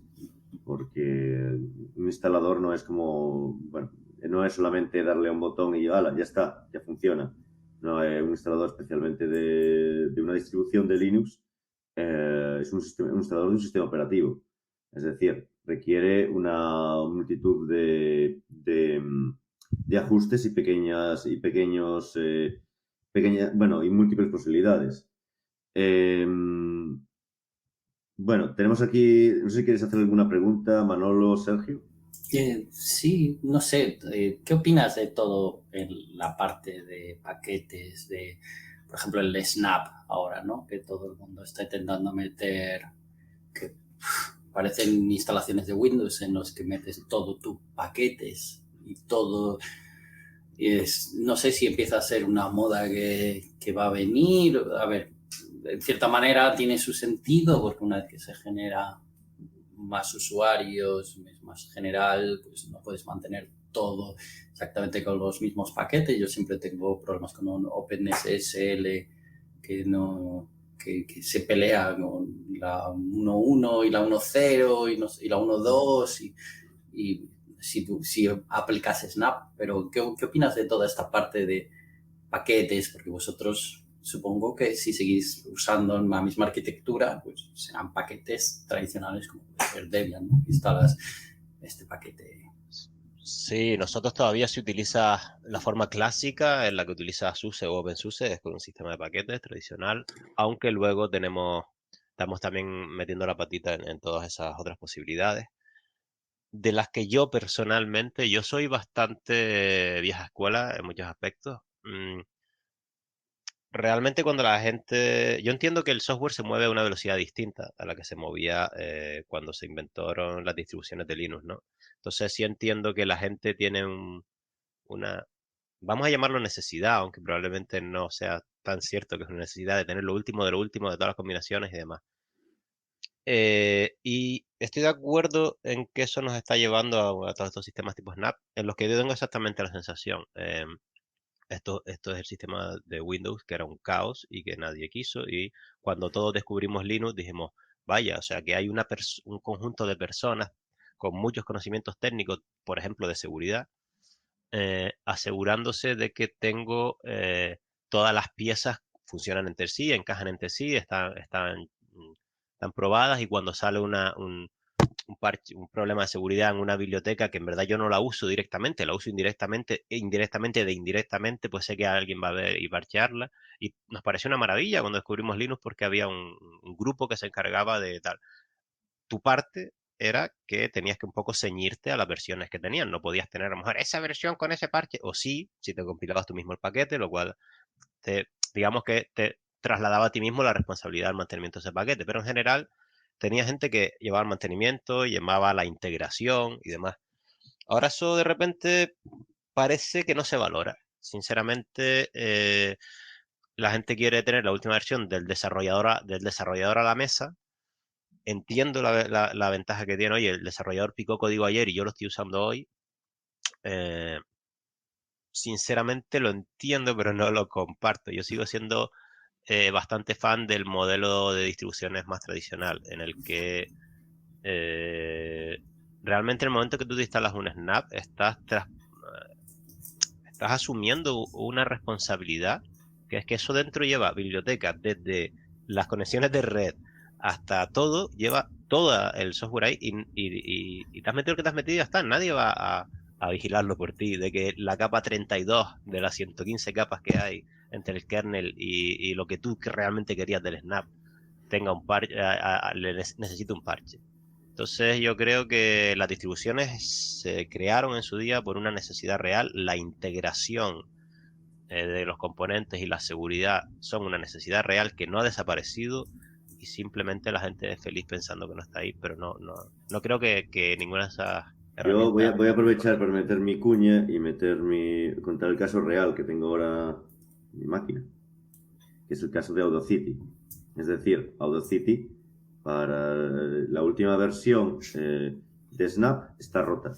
porque un instalador no es como, bueno, no es solamente darle a un botón y ¡hala! Ya está, ya funciona. No, un instalador especialmente de una distribución de Linux es un instalador de un sistema operativo. Es decir, requiere una multitud de ajustes y y múltiples posibilidades. Bueno, tenemos aquí, no sé si quieres hacer alguna pregunta, Manolo, Sergio. Sí, no sé, ¿qué opinas de todo en la parte de paquetes, por ejemplo, el Snap ahora, ¿no? Que todo el mundo está intentando meter, que parecen instalaciones de Windows en los que metes todo tus paquetes y todo. No sé si empieza a ser una moda que va a venir. A ver, en cierta manera tiene su sentido porque una vez que se genera más usuarios, es más general, pues no puedes mantener todo exactamente con los mismos paquetes. Yo siempre tengo problemas con un OpenSSL que se pelea con la 1.1 y la 1.0 y la 1.2 y si aplicas Snap, pero ¿qué opinas de toda esta parte de paquetes? Porque vosotros supongo que si seguís usando la misma arquitectura, pues serán paquetes tradicionales como puede ser Debian, ¿no? Instalas este paquete. Sí, nosotros todavía se utiliza la forma clásica en la que utiliza SUSE o OpenSUSE, es con un sistema de paquetes tradicional, aunque luego estamos también metiendo la patita en todas esas otras posibilidades, de las que yo personalmente, yo soy bastante vieja escuela en muchos aspectos. Realmente cuando yo entiendo que el software se mueve a una velocidad distinta a la que se movía cuando se inventaron las distribuciones de Linux, ¿no? Entonces sí entiendo que la gente tiene una, vamos a llamarlo necesidad, aunque probablemente no sea tan cierto que es una necesidad de tener lo último de todas las combinaciones y demás. Y estoy de acuerdo en que eso nos está llevando a todos estos sistemas tipo Snap, en los que yo tengo exactamente la sensación. Esto es el sistema de Windows, que era un caos y que nadie quiso. Y cuando todos descubrimos Linux, dijimos, vaya, o sea, que hay un conjunto de personas con muchos conocimientos técnicos, por ejemplo, de seguridad, asegurándose de que tengo todas las piezas funcionan entre sí, encajan entre sí, están probadas y cuando sale un problema de seguridad en una biblioteca que en verdad yo no la uso directamente, la uso indirectamente, pues sé que alguien va a ver y parchearla. Y nos pareció una maravilla cuando descubrimos Linux porque había un grupo que se encargaba de tal. Tu parte era que tenías que un poco ceñirte a las versiones que tenían. No podías tener a lo mejor esa versión con ese parche, o sí, si te compilabas tú mismo el paquete, lo cual digamos que te trasladaba a ti mismo la responsabilidad del mantenimiento de ese paquete, pero en general tenía gente que llevaba el mantenimiento, llevaba la integración y demás. Ahora eso de repente parece que no se valora. Sinceramente, la gente quiere tener la última versión del desarrollador a la mesa. Entiendo la ventaja que tiene. Oye, el desarrollador picó código ayer y yo lo estoy usando hoy. Sinceramente lo entiendo, pero no lo comparto. Yo sigo siendo bastante fan del modelo de distribuciones más tradicional, en el que realmente en el momento que tú te instalas un Snap, estás asumiendo una responsabilidad, que es que eso dentro lleva bibliotecas, desde las conexiones de red hasta todo, lleva todo el software ahí y te has metido lo que te has metido y ya está. Nadie va a vigilarlo por ti, de que la capa 32 de las 115 capas que hay entre el kernel y lo que tú realmente querías del Snap tenga un parche, necesite un parche. Entonces yo creo que las distribuciones se crearon en su día por una necesidad real. La integración de los componentes y la seguridad son una necesidad real que no ha desaparecido y simplemente la gente es feliz pensando que no está ahí, pero no creo que ninguna de esas herramientas... Yo voy a aprovechar para meter mi cuña y contar el caso real que tengo ahora en mi máquina, que es el caso de Audacity. Es decir, Audacity, para la última versión de Snap, está rota.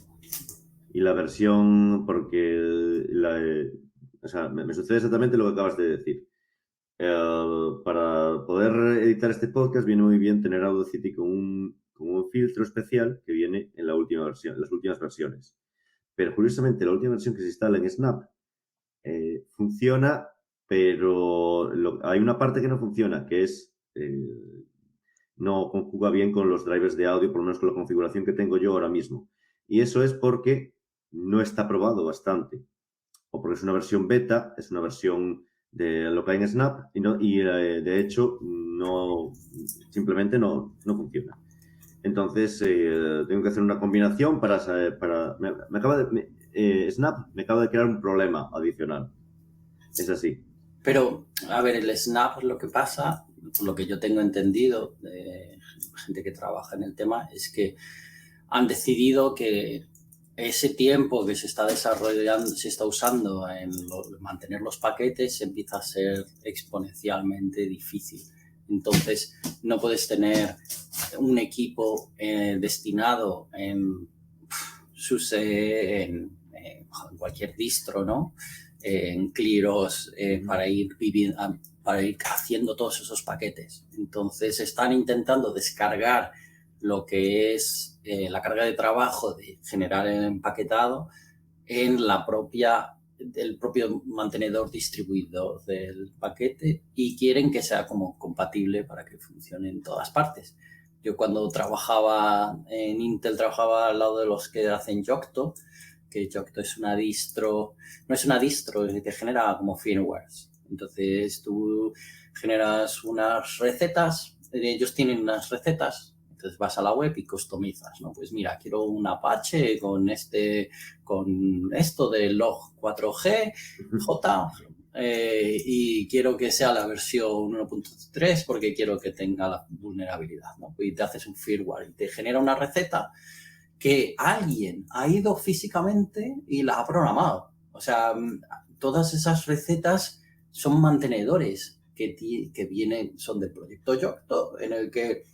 Y la versión, porque o sea, me sucede exactamente lo que acabas de decir. Para poder editar este podcast viene muy bien tener Audacity con un filtro especial que viene en la última versión, en las últimas versiones. Pero curiosamente la última versión que se instala en Snap funciona, pero hay una parte que no funciona, que es no conjuga bien con los drivers de audio, por lo menos con la configuración que tengo yo ahora mismo. Y eso es porque no está probado bastante. O porque es una versión beta, es una versión de lo que hay en Snap y de hecho simplemente no funciona. Entonces tengo que hacer una combinación Snap me acaba de crear un problema adicional. Es así. Pero, a ver, el Snap, lo que pasa, por lo que yo tengo entendido de gente que trabaja en el tema, es que han decidido que ese tiempo que se está desarrollando, se está usando en mantener los paquetes, empieza a ser exponencialmente difícil. Entonces, no puedes tener un equipo destinado en SUSE, en cualquier distro, ¿no? En ClearOS, para ir haciendo todos esos paquetes. Entonces, están intentando descargar lo que es la carga de trabajo de generar el empaquetado en el propio mantenedor distribuidor del paquete y quieren que sea como compatible para que funcione en todas partes. Yo cuando trabajaba en Intel trabajaba al lado de los que hacen Yocto, que Yocto es una distro, no es una distro, te genera como firmwares. Entonces tú generas unas recetas, ellos tienen unas recetas, entonces vas a la web y customizas, ¿no? Pues mira, quiero un Apache con esto de log 4G, J, y quiero que sea la versión 1.3 porque quiero que tenga la vulnerabilidad, ¿no? Y te haces un firmware y te genera una receta que alguien ha ido físicamente y la ha programado. O sea, todas esas recetas son mantenedores que son del proyecto Yocto, en el que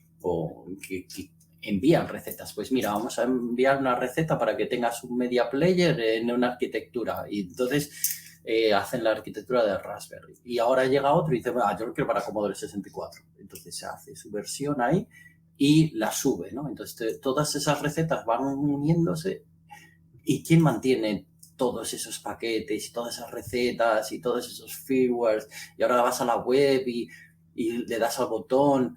envían recetas. Pues mira, vamos a enviar una receta para que tengas un media player en una arquitectura. Y entonces hacen la arquitectura de Raspberry. Y ahora llega otro y dice, yo lo quiero para Commodore 64. Entonces se hace su versión ahí y la sube, ¿no? Entonces todas esas recetas van uniéndose. ¿Y quién mantiene todos esos paquetes y todas esas recetas y todos esos firmwares? Y ahora vas a la web y le das al botón.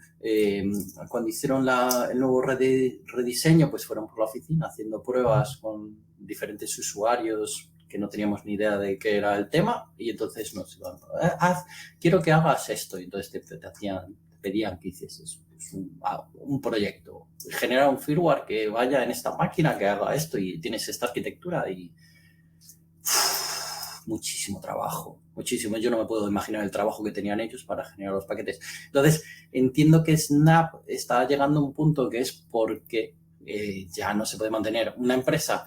Cuando hicieron el nuevo rediseño, pues fueron por la oficina haciendo pruebas con diferentes usuarios que no teníamos ni idea de qué era el tema, y entonces nos iban, quiero que hagas esto, y entonces te pedían que hicieses un proyecto, genera un firmware que vaya en esta máquina, que haga esto, y tienes esta arquitectura, y muchísimo trabajo, muchísimo. Yo no me puedo imaginar el trabajo que tenían ellos para generar los paquetes. Entonces, entiendo que Snap está llegando a un punto que es porque ya no se puede mantener una empresa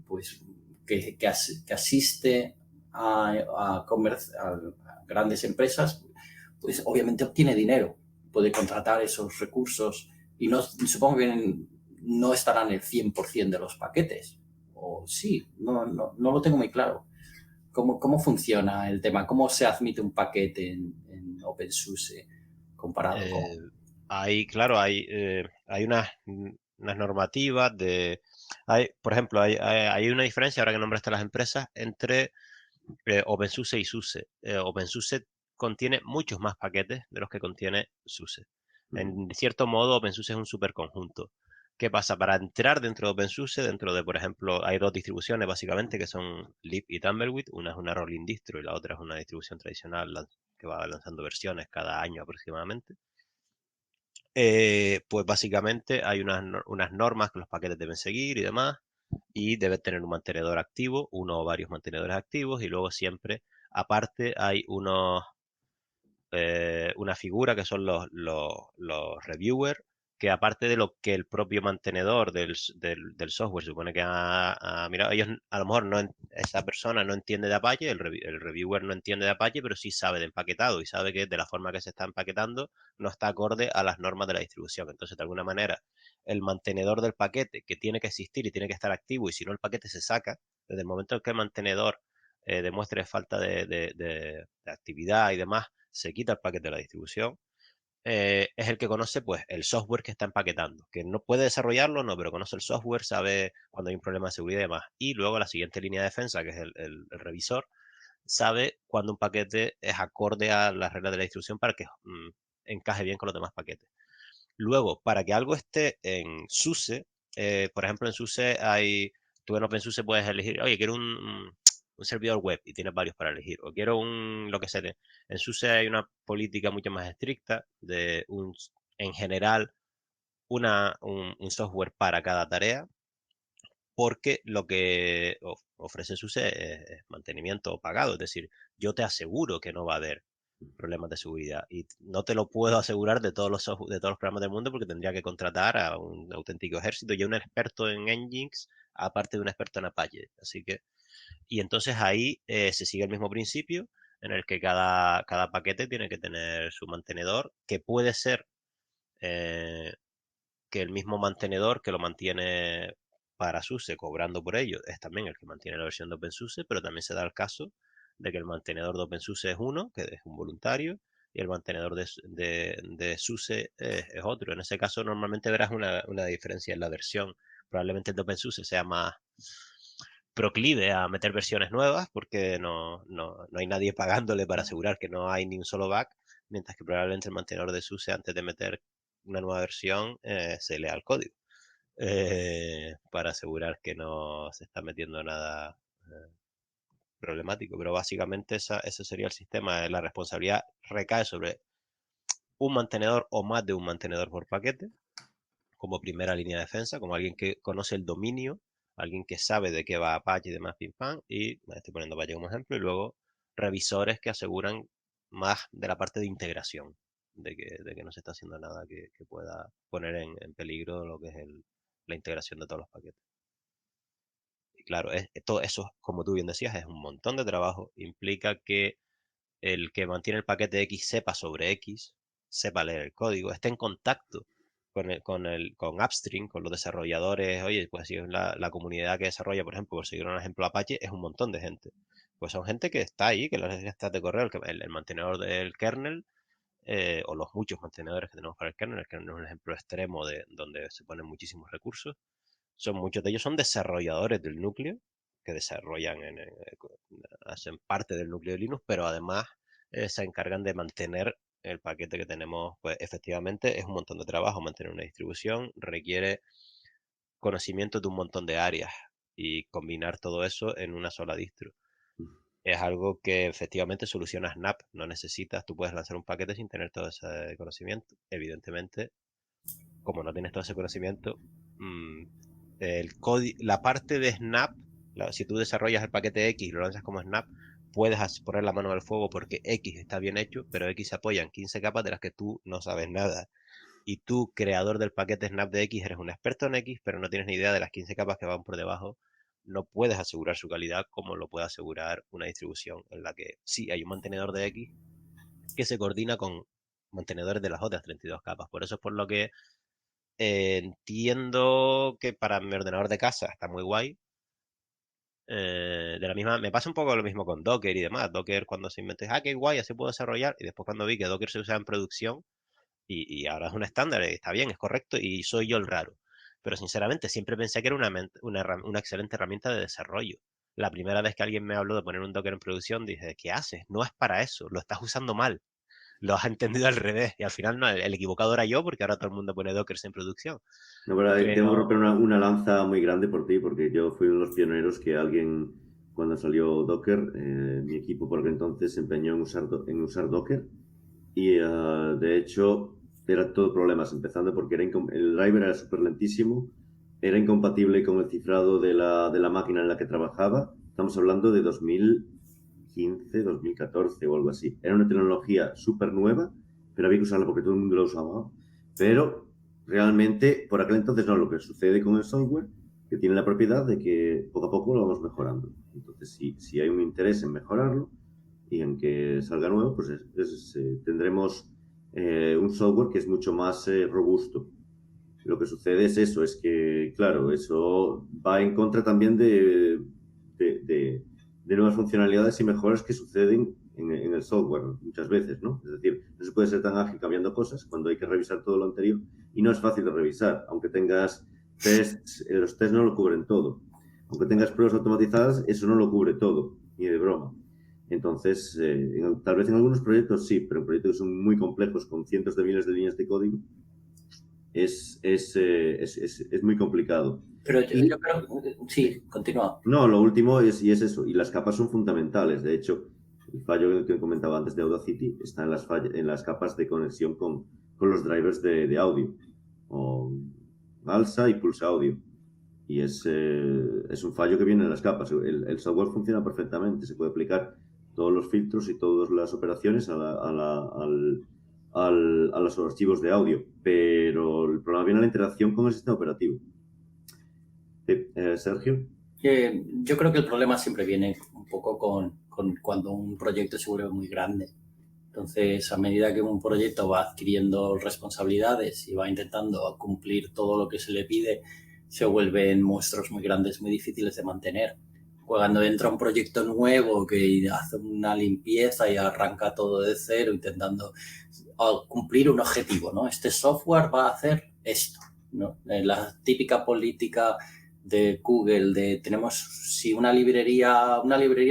pues que asiste a grandes empresas, pues obviamente obtiene dinero, puede contratar esos recursos y no, supongo que no estarán el 100% de los paquetes. O sí, no lo tengo muy claro. ¿Cómo funciona el tema? ¿Cómo se admite un paquete en OpenSUSE comparado con...? Claro, hay unas normativas por ejemplo, hay una diferencia, ahora que nombraste las empresas, entre OpenSUSE y SUSE. OpenSUSE contiene muchos más paquetes de los que contiene SUSE. En cierto modo, OpenSUSE es un superconjunto. ¿Qué pasa? Para entrar dentro de OpenSUSE, dentro de, por ejemplo, hay dos distribuciones básicamente que son Lib y Tumbleweed. Una es una rolling distro y la otra es una distribución tradicional que va lanzando versiones cada año aproximadamente. Pues básicamente hay unas normas que los paquetes deben seguir y demás, y debe tener un mantenedor activo, uno o varios mantenedores activos, y luego siempre, aparte, hay una figura que son los reviewers, que aparte de lo que el propio mantenedor del software supone que ha mirado, ellos a lo mejor esa persona no entiende de Apache, el reviewer no entiende de Apache, pero sí sabe de empaquetado y sabe que de la forma que se está empaquetando no está acorde a las normas de la distribución. Entonces, de alguna manera, el mantenedor del paquete, que tiene que existir y tiene que estar activo, y si no el paquete se saca, desde el momento en que el mantenedor demuestre falta de actividad y demás, se quita el paquete de la distribución. Es el que conoce pues el software que está empaquetando, que no puede desarrollarlo, no, pero conoce el software, sabe cuando hay un problema de seguridad y demás. Y luego la siguiente línea de defensa, que es el revisor, sabe cuando un paquete es acorde a las reglas de la distribución para que encaje bien con los demás paquetes. Luego, para que algo esté en SUSE, por ejemplo, en SUSE tú en OpenSUSE puedes elegir, oye, quiero un servidor web y tienes varios para elegir, o quiero lo que sea. En SUSE hay una política mucho más estricta en general, un software para cada tarea, porque lo que ofrece SUSE es mantenimiento pagado, es decir, yo te aseguro que no va a haber problemas de seguridad, y no te lo puedo asegurar de todos los programas del mundo, porque tendría que contratar a un auténtico ejército y un experto en Nginx aparte de un experto en Apache. Así que, y entonces ahí se sigue el mismo principio, en el que cada paquete tiene que tener su mantenedor, que puede ser que el mismo mantenedor que lo mantiene para SUSE, cobrando por ello, es también el que mantiene la versión de OpenSUSE, pero también se da el caso de que el mantenedor de OpenSUSE es uno, que es un voluntario, y el mantenedor de SUSE es otro. En ese caso, normalmente verás una diferencia en la versión. Probablemente el de OpenSUSE sea más proclive a meter versiones nuevas, porque no hay nadie pagándole para asegurar que no hay ni un solo bug, mientras que probablemente el mantenedor de SUSE, antes de meter una nueva versión, se lea el código para asegurar que no se está metiendo nada problemático. Pero básicamente ese sería el sistema. La responsabilidad recae sobre un mantenedor o más de un mantenedor por paquete, como primera línea de defensa, como alguien que conoce el dominio, alguien que sabe de qué va Apache y demás, pim pam, y me estoy poniendo Apache como ejemplo, y luego revisores que aseguran más de la parte de integración, de que no se está haciendo nada que pueda poner en peligro lo que es la integración de todos los paquetes. Y claro, todo eso, como tú bien decías, es un montón de trabajo. Implica que el que mantiene el paquete X sepa sobre X, sepa leer el código, esté en contacto con Upstream, con los desarrolladores. Oye, pues si es la comunidad que desarrolla, por ejemplo, por seguir un ejemplo Apache, es un montón de gente. Pues son gente que está ahí, que les está de correo, el mantenedor del kernel, o los muchos mantenedores que tenemos para el kernel. El kernel es un ejemplo extremo de donde se ponen muchísimos recursos. Muchos de ellos son desarrolladores del núcleo, que desarrollan, hacen parte del núcleo de Linux, pero además se encargan de mantener el paquete que tenemos. Pues efectivamente es un montón de trabajo. Mantener una distribución requiere conocimiento de un montón de áreas, y combinar todo eso en una sola distro es algo que efectivamente soluciona Snap. No necesitas, tú puedes lanzar un paquete sin tener todo ese conocimiento. Evidentemente, como no tienes todo ese conocimiento, la parte de Snap, si tú desarrollas el paquete X y lo lanzas como Snap, puedes poner la mano al fuego porque X está bien hecho, pero X se apoya en 15 capas de las que tú no sabes nada. Y tú, creador del paquete Snap de X, eres un experto en X, pero no tienes ni idea de las 15 capas que van por debajo. No puedes asegurar su calidad como lo puede asegurar una distribución en la que sí hay un mantenedor de X que se coordina con mantenedores de las otras 32 capas. Por eso es por lo que entiendo que para mi ordenador de casa está muy guay. De la misma, me pasa un poco lo mismo con Docker y demás. Docker, cuando se inventó, qué guay, así puedo desarrollar. Y después cuando vi que Docker se usa en producción y ahora es un estándar, está bien, es correcto, y soy yo el raro. Pero sinceramente siempre pensé que era una excelente herramienta de desarrollo. La primera vez que alguien me habló de poner un Docker en producción, dije, ¿qué haces? No es para eso, lo estás usando mal. Lo has entendido al revés. Y al final no, el equivocado era yo, porque ahora todo el mundo pone Dockers en producción. No, pero Pero... tengo que romper una lanza muy grande por ti, porque yo fui uno de los pioneros que alguien, cuando salió Docker, mi equipo por aquel entonces se empeñó en usar Docker. Y de hecho era todo problemas, empezando porque el driver era súper lentísimo, era incompatible con el cifrado de la máquina en la que trabajaba. Estamos hablando de 2015, 2014 o algo así. Era una tecnología súper nueva, pero había que usarla porque todo el mundo la usaba. Pero realmente, por aquel entonces no, lo que sucede con el software, que tiene la propiedad de que poco a poco lo vamos mejorando. Entonces, si hay un interés en mejorarlo y en que salga nuevo, pues tendremos un software que es mucho más robusto. Lo que sucede es eso, es que, claro, eso va en contra también de nuevas funcionalidades y mejoras que suceden en el software muchas veces, ¿no? Es decir, no se puede ser tan ágil cambiando cosas cuando hay que revisar todo lo anterior y no es fácil de revisar, aunque tengas tests, los tests no lo cubren todo. Aunque tengas pruebas automatizadas, eso no lo cubre todo, ni de broma. Entonces, tal vez en algunos proyectos sí, pero en proyectos que son muy complejos, con cientos de miles de líneas de código, es muy complicado. Pero yo creo, sí, continúa. No, lo último es eso, y las capas son fundamentales. De hecho, el fallo que comentaba antes de Audacity está en las capas de conexión con los drivers de audio, o Alsa y Pulse Audio. Y es un fallo que viene en las capas. El software funciona perfectamente, se puede aplicar todos los filtros y todas las operaciones a los archivos de audio, pero el problema viene en la interacción con el sistema operativo. Sergio. Yo creo que el problema siempre viene un poco con cuando un proyecto se vuelve muy grande. Entonces, a medida que un proyecto va adquiriendo responsabilidades y va intentando cumplir todo lo que se le pide, se vuelven monstruos muy grandes, muy difíciles de mantener. Cuando entra un proyecto nuevo que hace una limpieza y arranca todo de cero intentando cumplir un objetivo, ¿no? Este software va a hacer esto, ¿no? La típica política de Google si una librería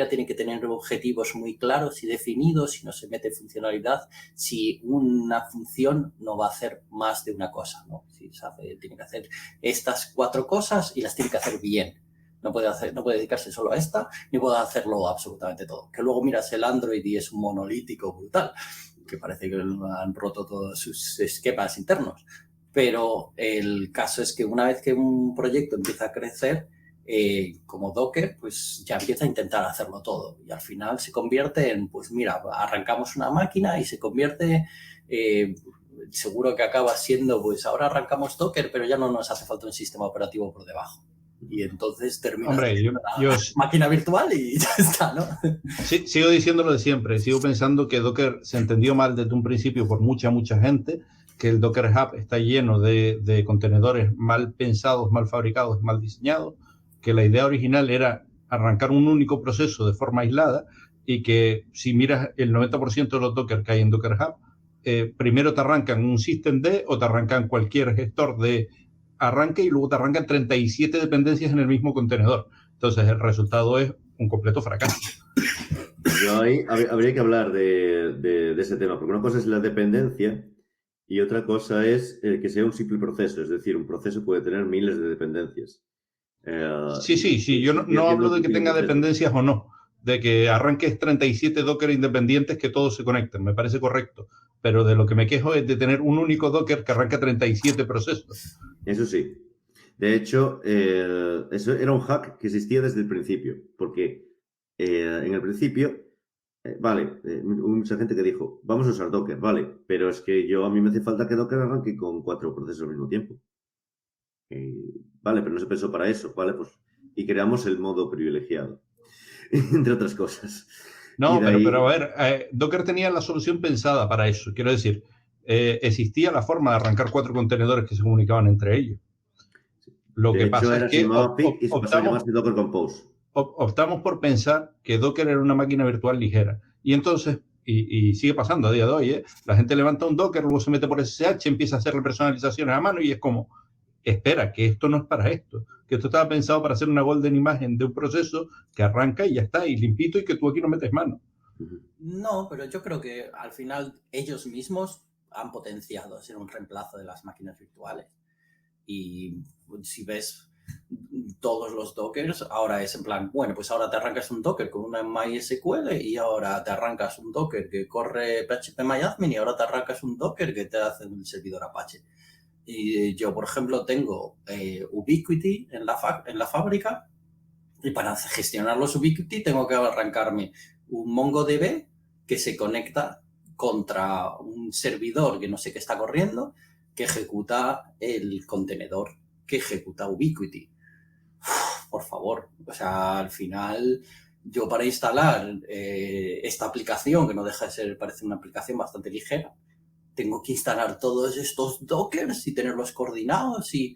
tiene que tener objetivos muy claros y definidos, si no se mete funcionalidad, si una función no va a hacer más de una cosa, ¿no? Tiene que hacer estas 4 cosas y las tiene que hacer bien. No puede dedicarse solo a esta, ni puede hacerlo absolutamente todo. Que luego miras el Android y es un monolítico brutal, que parece que han roto todos sus esquemas internos. Pero el caso es que una vez que un proyecto empieza a crecer, como Docker, pues ya empieza a intentar hacerlo todo. Y al final se convierte en, pues mira, arrancamos una máquina y se convierte, seguro que acaba siendo, pues ahora arrancamos Docker, pero ya no nos hace falta un sistema operativo por debajo. Y entonces termina la máquina virtual y ya está, ¿no? Sí, sigo diciendo lo de siempre. Sigo pensando que Docker se entendió mal desde un principio por mucha gente, que el Docker Hub está lleno de contenedores mal pensados, mal fabricados, mal diseñados, que la idea original era arrancar un único proceso de forma aislada y que si miras el 90% de los Docker que hay en Docker Hub, primero te arrancan un systemd o te arrancan cualquier gestor de arranque y luego te arrancan 37 dependencias en el mismo contenedor. Entonces el resultado es un completo fracaso. Yo ahí habría que hablar de ese tema, porque una cosa es la dependencia y otra cosa es que sea un simple proceso, es decir, un proceso puede tener miles de dependencias. Sí, yo no hablo de que tenga dependencias o no, de que arranques 37 Docker independientes que todos se conecten, me parece correcto, pero de lo que me quejo es de tener un único Docker que arranca 37 procesos. Eso sí. De hecho, eso era un hack que existía desde el principio, porque en el principio Vale, mucha gente que dijo, vamos a usar Docker, vale, pero es que a mí me hace falta que Docker arranque con 4 procesos al mismo tiempo. Vale, pero no se pensó para eso, ¿vale? Pues, y creamos el modo privilegiado, entre otras cosas. No, ahí... pero a ver, Docker tenía la solución pensada para eso. Quiero decir, existía la forma de arrancar 4 contenedores que se comunicaban entre ellos. Lo de que hecho, pasa era es que llamaba PIC y se pasó a llamarse Docker Compose. Optamos por pensar que Docker era una máquina virtual ligera. Y entonces, y sigue pasando a día de hoy, la gente levanta un Docker, luego se mete por SSH, empieza a hacerle personalizaciones a mano y es como, espera, que esto no es para esto, que esto estaba pensado para hacer una golden imagen de un proceso que arranca y ya está, y limpito, y que tú aquí no metes mano. No, pero yo creo que al final ellos mismos han potenciado ser un reemplazo de las máquinas virtuales. Y si ves todos los Dockers, ahora es en plan, bueno, pues ahora te arrancas un Docker con una MySQL y ahora te arrancas un Docker que corre PHP-MyAdmin y ahora te arrancas un Docker que te hace un servidor Apache. Y yo, por ejemplo, tengo Ubiquiti en la fábrica y para gestionar los Ubiquiti tengo que arrancarme un MongoDB que se conecta contra un servidor que no sé qué está corriendo, que ejecuta el contenedor que ejecuta Ubiquiti. Por favor, o sea, al final yo para instalar esta aplicación, que no deja de ser, parece una aplicación bastante ligera, tengo que instalar todos estos Dockers y tenerlos coordinados y,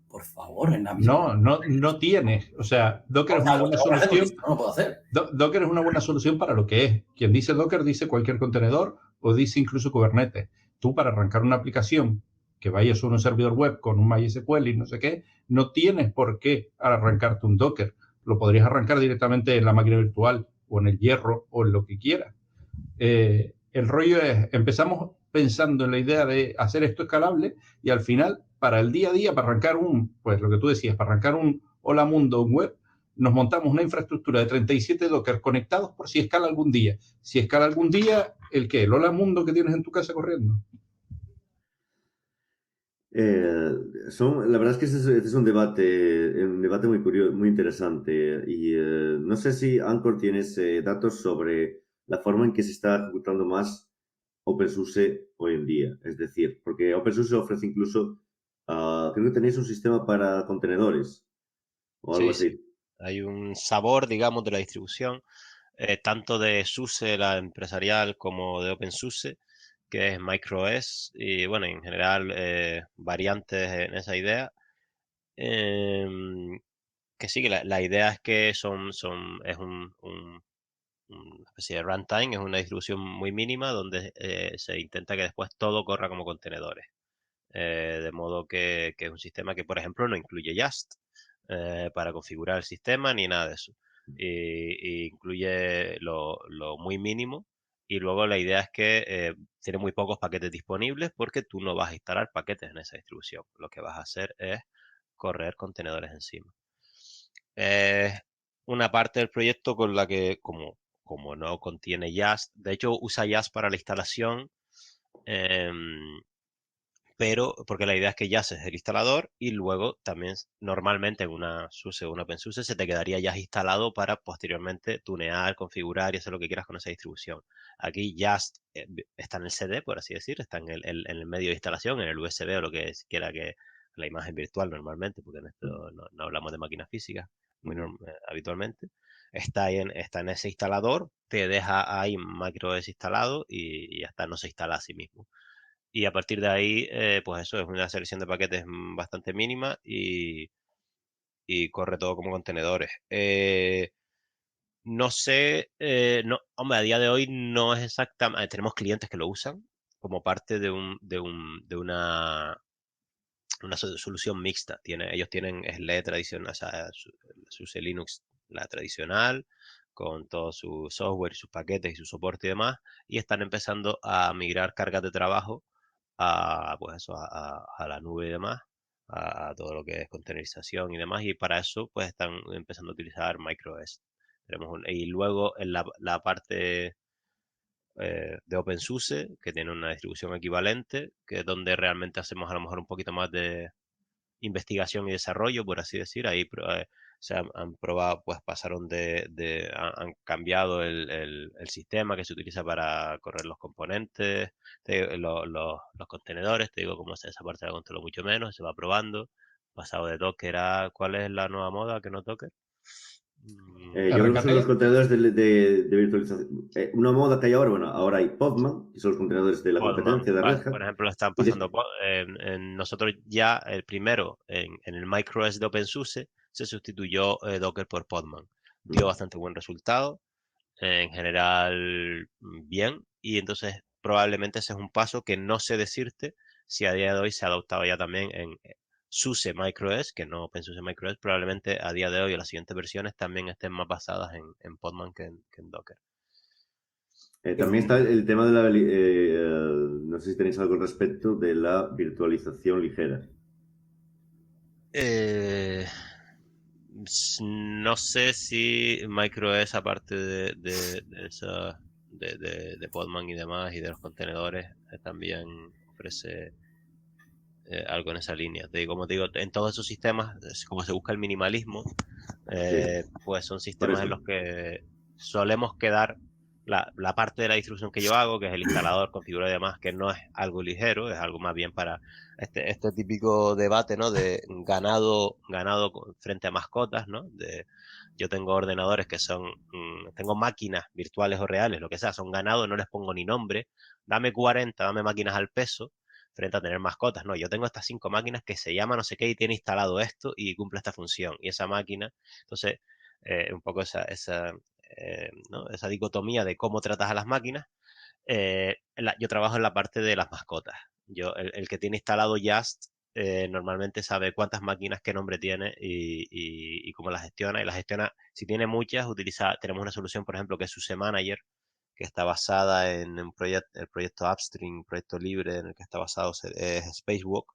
por favor, en la misma... No tienes. O sea, Docker es una buena solución. No lo puedo hacer. Docker es una buena solución para lo que es. Quien dice Docker dice cualquier contenedor o dice incluso Kubernetes. Tú para arrancar una aplicación que vayas a un servidor web con un MySQL y no sé qué, no tienes por qué arrancarte un Docker. Lo podrías arrancar directamente en la máquina virtual o en el hierro o en lo que quieras. El rollo es, empezamos pensando en la idea de hacer esto escalable y al final, para el día a día, para arrancar pues lo que tú decías, para arrancar un Hola Mundo web, nos montamos una infraestructura de 37 Docker conectados por si escala algún día. Si escala algún día, ¿el qué? ¿El Hola Mundo que tienes en tu casa corriendo? La verdad es que este es un debate muy curioso, muy interesante. Y no sé si Anchor tienes datos sobre la forma en que se está ejecutando más OpenSUSE hoy en día. Es decir, porque OpenSUSE ofrece incluso, creo que tenéis un sistema para contenedores o algo así. Sí. Hay un sabor, digamos, de la distribución, tanto de SUSE, la empresarial, como de OpenSUSE, que es MicroOS, y bueno, en general variantes en esa idea. Que sí, que la idea es que es una especie de runtime, es una distribución muy mínima donde se intenta que después todo corra como contenedores. De modo que es un sistema que, por ejemplo, no incluye Just para configurar el sistema ni nada de eso. Y incluye lo muy mínimo. Y luego la idea es que tiene muy pocos paquetes disponibles porque tú no vas a instalar paquetes en esa distribución. Lo que vas a hacer es correr contenedores encima. Es una parte del proyecto con la que, como no contiene Just, de hecho usa Just para la instalación, pero porque la idea es que Just es el instalador y luego también normalmente en una SUSE o una OpenSUSE se te quedaría Just instalado para posteriormente tunear, configurar y hacer lo que quieras con esa distribución. Aquí Just está en el CD, por así decir, está en el medio de instalación, en el USB o lo que quiera que la imagen virtual normalmente, porque en esto no hablamos de máquinas físicas habitualmente. Está en ese instalador, te deja ahí MicroOS instalado y ya está, no se instala a sí mismo. Y a partir de ahí, pues eso es una selección de paquetes bastante mínima y corre todo como contenedores. No sé, no, hombre, a día de hoy no es exactamente, tenemos clientes que lo usan como parte de una solución mixta. Ellos tienen SLE tradicional, o sea, SUSE Linux, la tradicional, con todo su software y sus paquetes y su soporte y demás, y están empezando a migrar cargas de trabajo pues eso, a la nube y demás, a todo lo que es containerización y demás, y para eso pues están empezando a utilizar MicroOS. Y luego en la parte de OpenSUSE, que tiene una distribución equivalente, que es donde realmente hacemos a lo mejor un poquito más de investigación y desarrollo, por así decir. Ahí han probado, pues pasaron han cambiado el sistema que se utiliza para correr los componentes, los contenedores, te digo cómo es esa parte la controlo mucho menos, se va probando. Pasado de Docker a, ¿cuál es la nueva moda que no Docker? Yo creo que son los RKT. contenedores de virtualización. Una moda que hay ahora, bueno, ahora hay Podman, que son los contenedores de la Podman, competencia de vale, Red Hat. por ejemplo, están Y pasando nosotros ya el primero en el MicroOS de OpenSUSE se sustituyó Docker por Podman. Dio bastante buen resultado, en general bien, y entonces probablemente ese es un paso que no sé decirte si a día de hoy se ha adoptado ya también en SUSE MicroOS, que no OpenSUSE MicroOS, probablemente a día de hoy o las siguientes versiones también estén más basadas en Podman que en Docker. También está el tema de no sé si tenéis algo al respecto de la virtualización ligera. No sé si MicroOS, aparte de Podman y demás, y de los contenedores, también ofrece algo en esa línea. Como te digo, en todos esos sistemas, como se busca el minimalismo, pues son Por sistemas en eso. los que solemos quedar la parte de la distribución que yo hago, que es el instalador, configurar y demás, que no es algo ligero, es algo más bien para este típico debate, ¿no? De ganado frente a mascotas, ¿no? Yo tengo ordenadores que son, tengo máquinas virtuales o reales, lo que sea, son ganado, no les pongo ni nombre, dame 40, dame máquinas al peso, frente a tener mascotas, no, yo tengo estas 5 máquinas que se llama no sé qué y tiene instalado esto y cumple esta función, y esa máquina, entonces, un poco ¿no? esa dicotomía de cómo tratas a las máquinas. Yo trabajo en la parte de las mascotas. El que tiene instalado Just normalmente sabe cuántas máquinas, qué nombre tiene y cómo las gestiona. Y las gestiona, si tiene muchas, tenemos una solución, por ejemplo, que es SUSE Manager, que está basada en el proyecto Upstream, proyecto libre en el que está basado es Spacewalk,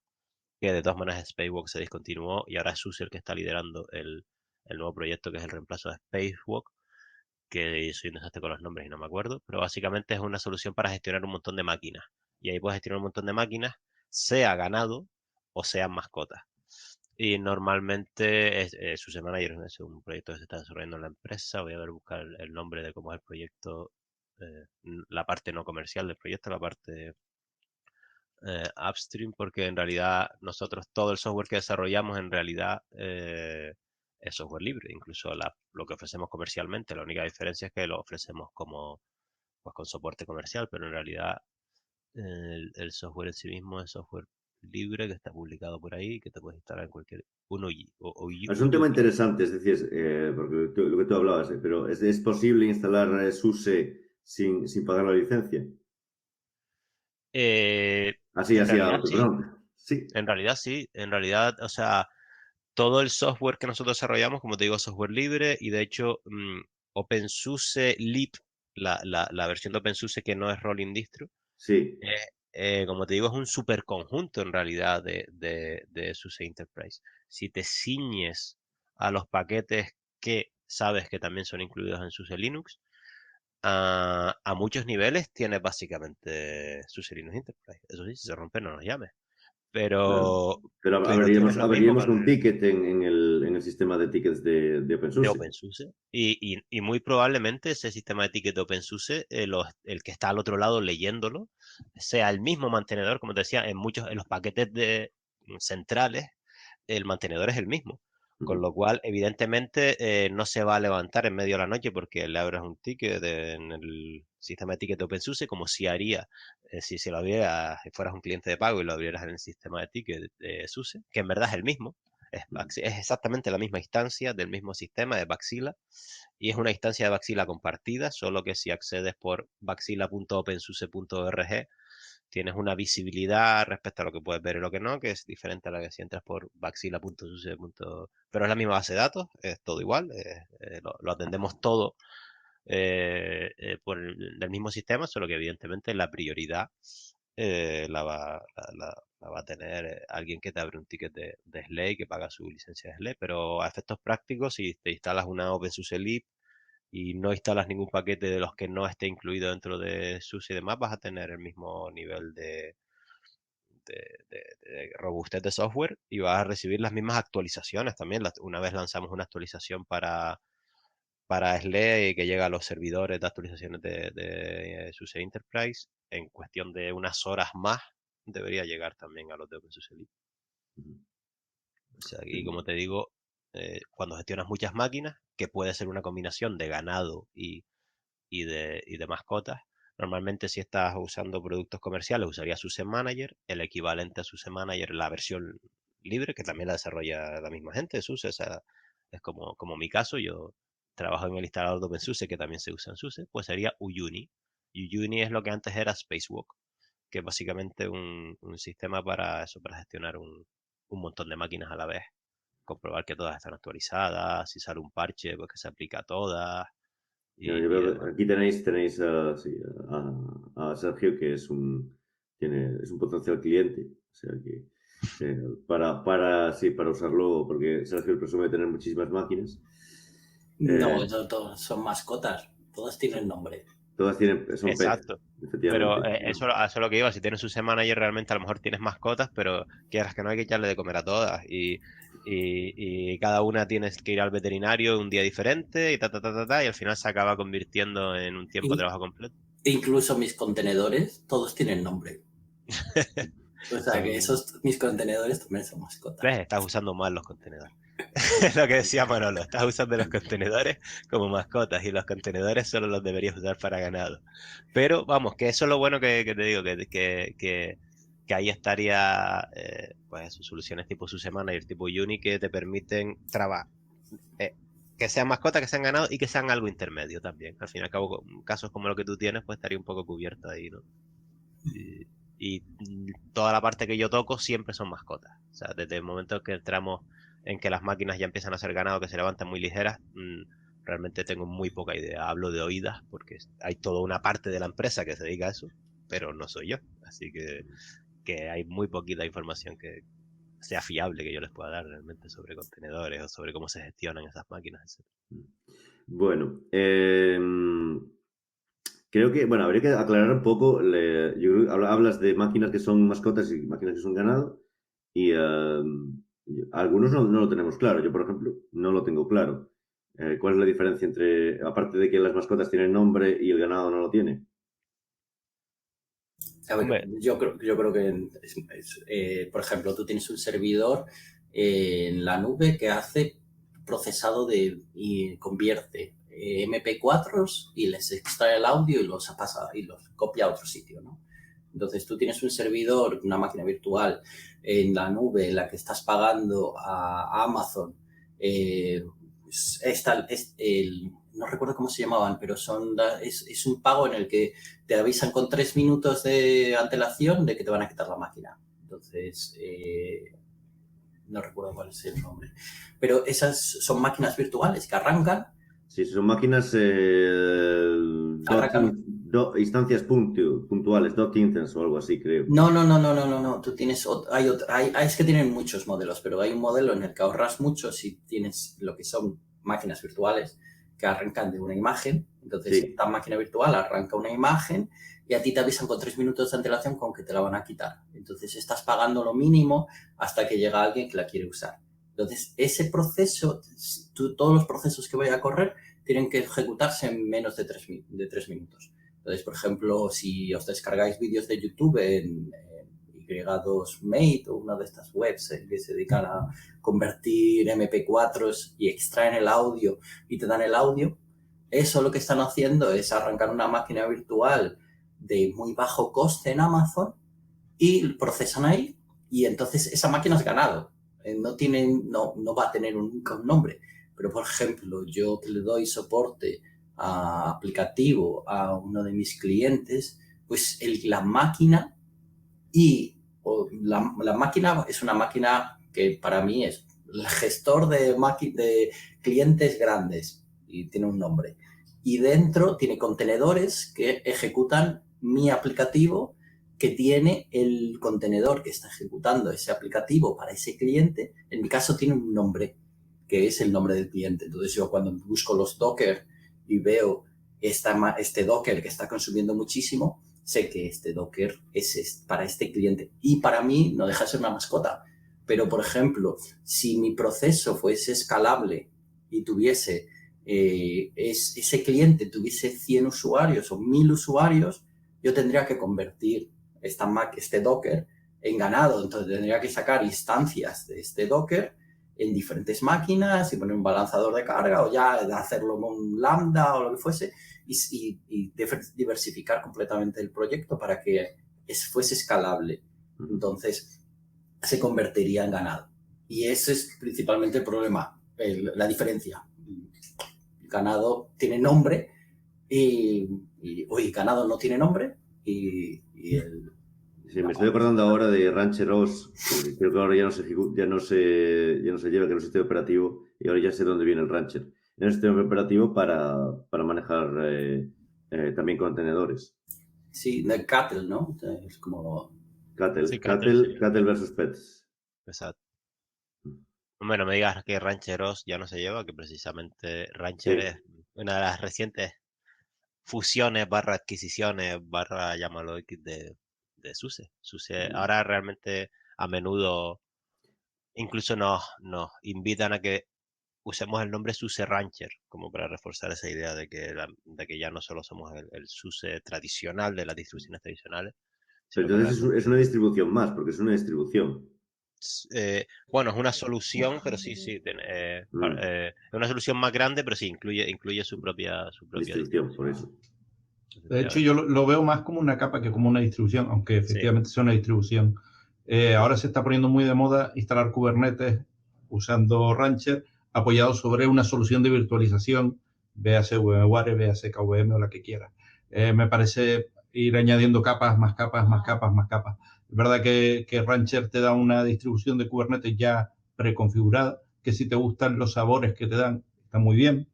que de todas maneras Spacewalk se discontinuó y ahora es SUSE el que está liderando el nuevo proyecto que es el reemplazo de Spacewalk, que soy un desastre con los nombres y no me acuerdo, pero básicamente es una solución para gestionar un montón de máquinas. Y ahí puedes gestionar un montón de máquinas, sea ganado o sean mascotas. Y normalmente SUSE Manager es un proyecto que se está desarrollando en la empresa. Voy a ver buscar el nombre de cómo es el proyecto, la parte no comercial del proyecto, la parte upstream, porque en realidad nosotros todo el software que desarrollamos en realidad es software libre, incluso lo que ofrecemos comercialmente. La única diferencia es que lo ofrecemos pues con soporte comercial, pero en realidad el software en sí mismo es software libre que está publicado por ahí, que te puedes instalar en cualquier Es un tema interesante, es decir, porque lo que tú hablabas, pero ¿es posible instalar SUSE sin pagar la licencia? Así, En realidad sí, perdón. Sí, en realidad sí, en realidad, o sea, todo el software que nosotros desarrollamos, como te digo, es software libre y de hecho OpenSUSE Lib, la versión de OpenSUSE que no es Rolling Distro, sí. como te digo, es un superconjunto en realidad de SUSE Enterprise. Si te ciñes a los paquetes que sabes que también son incluidos en SUSE Linux, a muchos niveles tienes básicamente SUSE Linux Enterprise. Eso sí, si se rompe no nos llames. Claro. Pero, Pero pero tienes lo mismo abriríamos con un ticket en el sistema de tickets de de OpenSUSE. OpenSUSE. Y muy probablemente ese sistema de ticket de OpenSUSE, el que está al otro lado leyéndolo, sea el mismo mantenedor, como te decía, en los paquetes centrales, el mantenedor es el mismo. Con lo cual, evidentemente, no se va a levantar en medio de la noche porque le abres un ticket en el sistema de ticket de OpenSUSE, como si haría si se lo abrieras, si fueras un cliente de pago y lo abrieras en el sistema de ticket de SUSE, que en verdad es el mismo. Es exactamente la misma instancia del mismo sistema de Baxila y es una instancia de Baxila compartida, solo que si accedes por baxila.opensuse.org tienes una visibilidad respecto a lo que puedes ver y lo que no, que es diferente a la que si entras por baxila.suse. Pero es la misma base de datos, es todo igual, lo atendemos todo del mismo sistema, solo que evidentemente la prioridad la va a tener alguien que te abre un ticket de SLA, que paga su licencia de SLA, pero a efectos prácticos, si te instalas una OpenSUSE Lib y no instalas ningún paquete de los que no esté incluido dentro de SUSE y demás, vas a tener el mismo nivel de robustez de software y vas a recibir las mismas actualizaciones también. Una vez lanzamos una actualización para SLE y que llega a los servidores de actualizaciones de SUSE Enterprise, en cuestión de unas horas más debería llegar también a los de OpenSUSE Leap. O sea, y como te digo, cuando gestionas muchas máquinas, que puede ser una combinación de ganado y de mascotas, normalmente si estás usando productos comerciales usarías SUSE Manager, el equivalente a SUSE Manager, la versión libre, que también la desarrolla la misma gente de SUSE. O sea, es como mi caso, yo trabajo en el instalador de OpenSUSE, que también se usa en SUSE, pues sería Uyuni. Uyuni es lo que antes era Spacewalk, que es básicamente un sistema para eso, para gestionar un montón de máquinas a la vez. Comprobar que todas están actualizadas, si sale un parche, pues que se aplica a todas. Yo veo que aquí tenéis sí, a Sergio, que es un potencial cliente. O sea que para usarlo, porque Sergio presume tener muchísimas máquinas. No, todos son mascotas, todas tienen nombre. Todas son exacto. pets, efectivamente. Pero eso es lo que iba. Si tienes SUSE Manager, realmente a lo mejor tienes mascotas, pero quieras que no, hay que echarle de comer a todas. Y cada una tienes que ir al veterinario un día diferente y y al final se acaba convirtiendo en un tiempo de trabajo completo. Incluso mis contenedores, todos tienen nombre. O sea que mis contenedores también son mascotas. ¿Ves? Estás usando mal los contenedores. Es lo que decía Manolo, estás usando los contenedores como mascotas y los contenedores solo los deberías usar para ganado. Pero vamos, que eso es lo bueno que te digo, que ahí estaría pues soluciones tipo SUSE Manager, tipo Uyuni, que te permiten trabajar, que sean mascotas, que sean ganado y que sean algo intermedio también. Al fin y al cabo, casos como lo que tú tienes, pues estaría un poco cubierto ahí, ¿no? Y toda la parte que yo toco siempre son mascotas. O sea, desde el momento que entramos en que las máquinas ya empiezan a ser ganado, que se levantan muy ligeras, realmente tengo muy poca idea. Hablo de oídas porque hay toda una parte de la empresa que se dedica a eso, pero no soy yo. Así que hay muy poquita información que sea fiable que yo les pueda dar realmente sobre contenedores o sobre cómo se gestionan esas máquinas, etc. Bueno, creo que, habría que aclarar un poco. Yo creo que hablas de máquinas que son mascotas y máquinas que son ganado, y algunos no lo tenemos claro. Yo, por ejemplo, no lo tengo claro. ¿Cuál es la diferencia entre, aparte de que las mascotas tienen nombre y el ganado no lo tiene? A ver, yo creo que, por ejemplo, tú tienes un servidor en la nube que hace procesado y convierte MP4s y les extrae el audio y los pasa y los copia a otro sitio, ¿no? Entonces tú tienes un servidor, una máquina virtual en la nube en la que estás pagando a Amazon. No recuerdo cómo se llamaban, pero es un pago en el que te avisan con 3 minutos de antelación de que te van a quitar la máquina. Entonces, no recuerdo cuál es el nombre. Pero esas son máquinas virtuales que arrancan. Sí, son máquinas instancias puntuales, dot instance o algo así, creo. No. Tú tienes es que tienen muchos modelos, pero hay un modelo en el que ahorras mucho si tienes lo que son máquinas virtuales que arrancan de una imagen. Entonces, sí, esta máquina virtual arranca una imagen y a ti te avisan con 3 minutos de antelación con que te la van a quitar. Entonces, estás pagando lo mínimo hasta que llega alguien que la quiere usar. Entonces, ese proceso, todos los procesos que vaya a correr tienen que ejecutarse en menos de 3 minutos. Entonces, por ejemplo, si os descargáis vídeos de YouTube en Y2Mate o una de estas webs que se dedican a convertir MP4s y extraen el audio y te dan el audio, eso lo que están haciendo es arrancar una máquina virtual de muy bajo coste en Amazon y procesan ahí, y entonces esa máquina es ganado. No va a tener un nombre, pero por ejemplo, yo que le doy soporte aplicativo a uno de mis clientes, pues la máquina es una máquina que para mí es el gestor de clientes grandes y tiene un nombre. Y dentro tiene contenedores que ejecutan mi aplicativo, que tiene el contenedor que está ejecutando ese aplicativo para ese cliente. En mi caso tiene un nombre, que es el nombre del cliente. Entonces yo cuando busco los Docker y veo este Docker que está consumiendo muchísimo, sé que este Docker es para este cliente. Y para mí no deja de ser una mascota. Pero, por ejemplo, si mi proceso fuese escalable y tuviese, ese cliente tuviese 100 usuarios o 1000 usuarios, yo tendría que convertir este Docker en ganado. Entonces tendría que sacar instancias de este Docker en diferentes máquinas y poner un balanzador de carga o ya hacerlo con un Lambda o lo que fuese y diversificar completamente el proyecto para que fuese escalable. Entonces se convertiría en ganado. Y ese es principalmente el problema, la diferencia. El ganado tiene nombre y ganado no tiene nombre y el... Sí, me estoy acordando ahora de Rancher OS, que creo que ahora ya no se lleva, que no es sistema operativo, y ahora ya sé dónde viene el Rancher. Es un sistema operativo para manejar también contenedores. Sí, de Cattle, ¿no? Es como... Cattle, Sí, Cattle versus Pets. Exacto. Bueno, me digas que Rancher OS ya no se lleva, que precisamente Rancher Sí. es una de las recientes fusiones barra adquisiciones barra llámalo X de SUSE. SUSE ahora realmente a menudo incluso nos invitan a que usemos el nombre SUSE Rancher como para reforzar esa idea de que ya no solo somos el SUSE tradicional de las distribuciones tradicionales, Pero sino que entonces realmente es una distribución más, porque es una distribución. bueno, es una solución, pero sí, es una solución más grande, pero sí, incluye su propia Distribución, por eso. De hecho, yo lo veo más como una capa que como una distribución, aunque efectivamente sea una distribución. Ahora se está poniendo muy de moda instalar Kubernetes usando Rancher apoyado sobre una solución de virtualización, véase VMware, véase KVM o la que quiera. Me parece ir añadiendo capas, más capas, más capas, más capas. Es verdad que Rancher te da una distribución de Kubernetes ya preconfigurada, que si te gustan los sabores que te dan, está muy bien.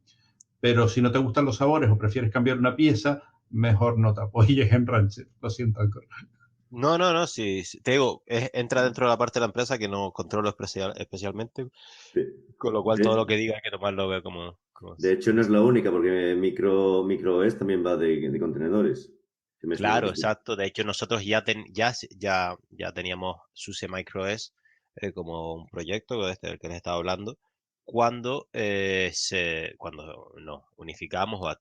Pero si no te gustan los sabores o prefieres cambiar una pieza, mejor no te apoyes en Rancher. Lo siento, Ancor. No, sí, te digo, entra dentro de la parte de la empresa que no controlo especialmente, con lo cual todo lo que diga hay que tomarlo como de hecho, no es la única, porque MicroOS también va de contenedores. Claro, exacto. De hecho, nosotros ya teníamos SUSE MicroOS como un proyecto del que les estaba hablando cuando nos unificamos o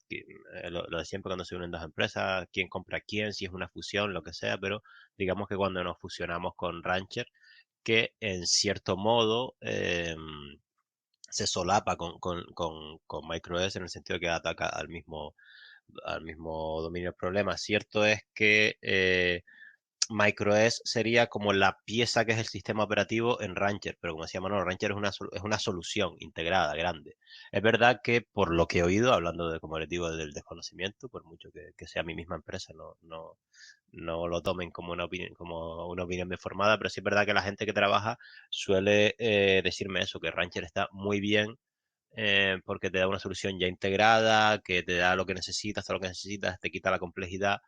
lo de siempre cuando se unen dos empresas, quién compra quién, si es una fusión, lo que sea, pero digamos que cuando nos fusionamos con Rancher, que en cierto modo se solapa con MicroOS en el sentido de que ataca al mismo dominio del problema. Cierto es que MicroOS sería como la pieza que es el sistema operativo en Rancher, pero como decía Manolo, Rancher es una solución integrada, grande. Es verdad que por lo que he oído, hablando de como objetivo del desconocimiento, por mucho que sea mi misma empresa, no lo tomen como una opinión bien formada, pero sí es verdad que la gente que trabaja suele decirme eso, que Rancher está muy bien porque te da una solución ya integrada, que te da lo que necesitas, todo lo que necesitas, te quita la complejidad.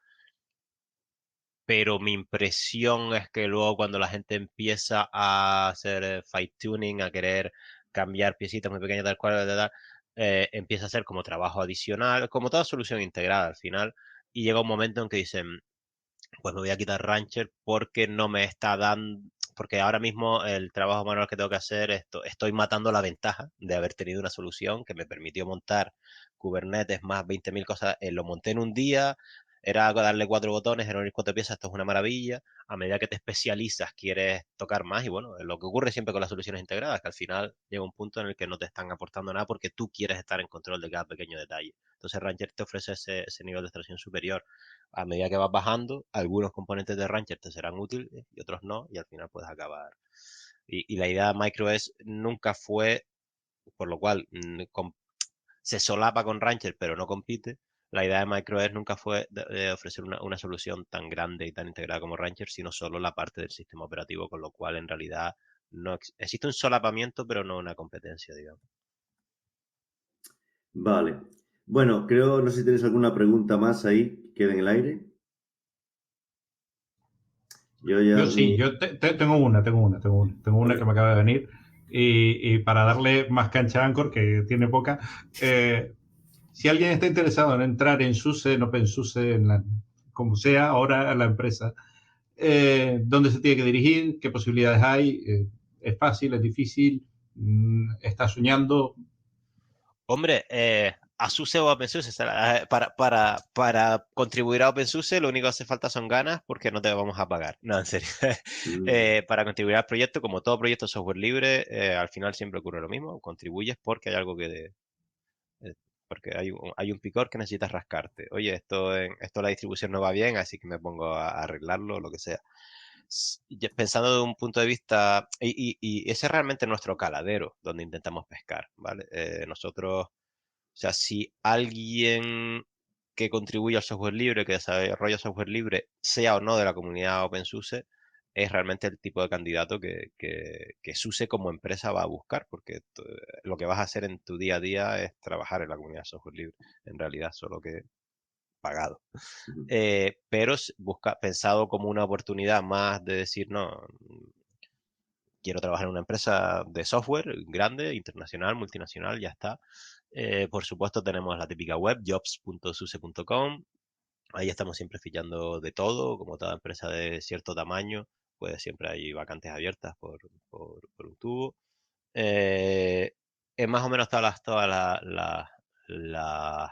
Pero mi impresión es que luego cuando la gente empieza a hacer fine tuning, a querer cambiar piecitas muy pequeñas tal cual, empieza a ser como trabajo adicional, como toda solución integrada al final, y llega un momento en que dicen, pues me voy a quitar Rancher porque no me está dando, porque ahora mismo el trabajo manual que tengo que hacer, estoy matando la ventaja de haber tenido una solución que me permitió montar Kubernetes más 20.000 cosas, lo monté en un día, era darle 4 botones, eran 4 piezas, esto es una maravilla. A medida que te especializas, quieres tocar más y bueno, lo que ocurre siempre con las soluciones integradas, que al final llega un punto en el que no te están aportando nada porque tú quieres estar en control de cada pequeño detalle. Entonces Rancher te ofrece ese nivel de abstracción superior. A medida que vas bajando, algunos componentes de Rancher te serán útiles y otros no, y al final puedes acabar. Y la idea de MicroOS nunca fue, por lo cual se solapa con Rancher pero no compite. La idea de MicroOS nunca fue de ofrecer una solución tan grande y tan integrada como Rancher, sino solo la parte del sistema operativo, con lo cual en realidad no existe un solapamiento, pero no una competencia, digamos. Vale. Bueno, no sé si tienes alguna pregunta más ahí que quede en el aire. Yo sí, tengo una que me acaba de venir. Y para darle más cancha a Ancor, que tiene poca, si alguien está interesado en entrar en SUSE, en OpenSUSE, como sea ahora la empresa. ¿Dónde se tiene que dirigir? ¿Qué posibilidades hay? ¿Es fácil? ¿Es difícil? ¿Está soñando? Hombre, a SUSE o a OpenSUSE, para contribuir a OpenSUSE lo único que hace falta son ganas porque no te vamos a pagar. No, en serio. Para contribuir al proyecto, como todo proyecto de software libre, al final siempre ocurre lo mismo. Contribuyes porque hay algo porque hay un picor que necesitas rascarte. Oye, esto la distribución no va bien, así que me pongo a arreglarlo o lo que sea. Pensando de un punto de vista, y ese es realmente nuestro caladero donde intentamos pescar, ¿vale? Nosotros, o sea, si alguien que contribuye al software libre, que desarrolla software libre, sea o no de la comunidad OpenSUSE, es realmente el tipo de candidato que SUSE como empresa va a buscar, porque lo que vas a hacer en tu día a día es trabajar en la comunidad de software libre, en realidad, solo que pagado. Pero pensado como una oportunidad más de decir, no, quiero trabajar en una empresa de software grande, internacional, multinacional, ya está. Por supuesto tenemos la típica web, jobs.suse.com. Ahí estamos siempre fichando de todo, como toda empresa de cierto tamaño, pues siempre hay vacantes abiertas por un tubo. Es más o menos todas las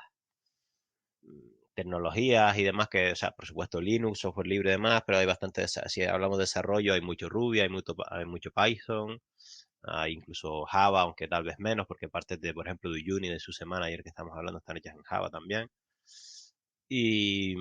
tecnologías y demás, que, o sea, por supuesto Linux, software libre y demás, pero hay bastante, si hablamos de desarrollo, hay mucho Ruby, hay mucho Python, hay incluso Java, aunque tal vez menos, porque partes de, por ejemplo, de Uyuni, de SUSE Manager que estamos hablando, están hechas en Java también. Y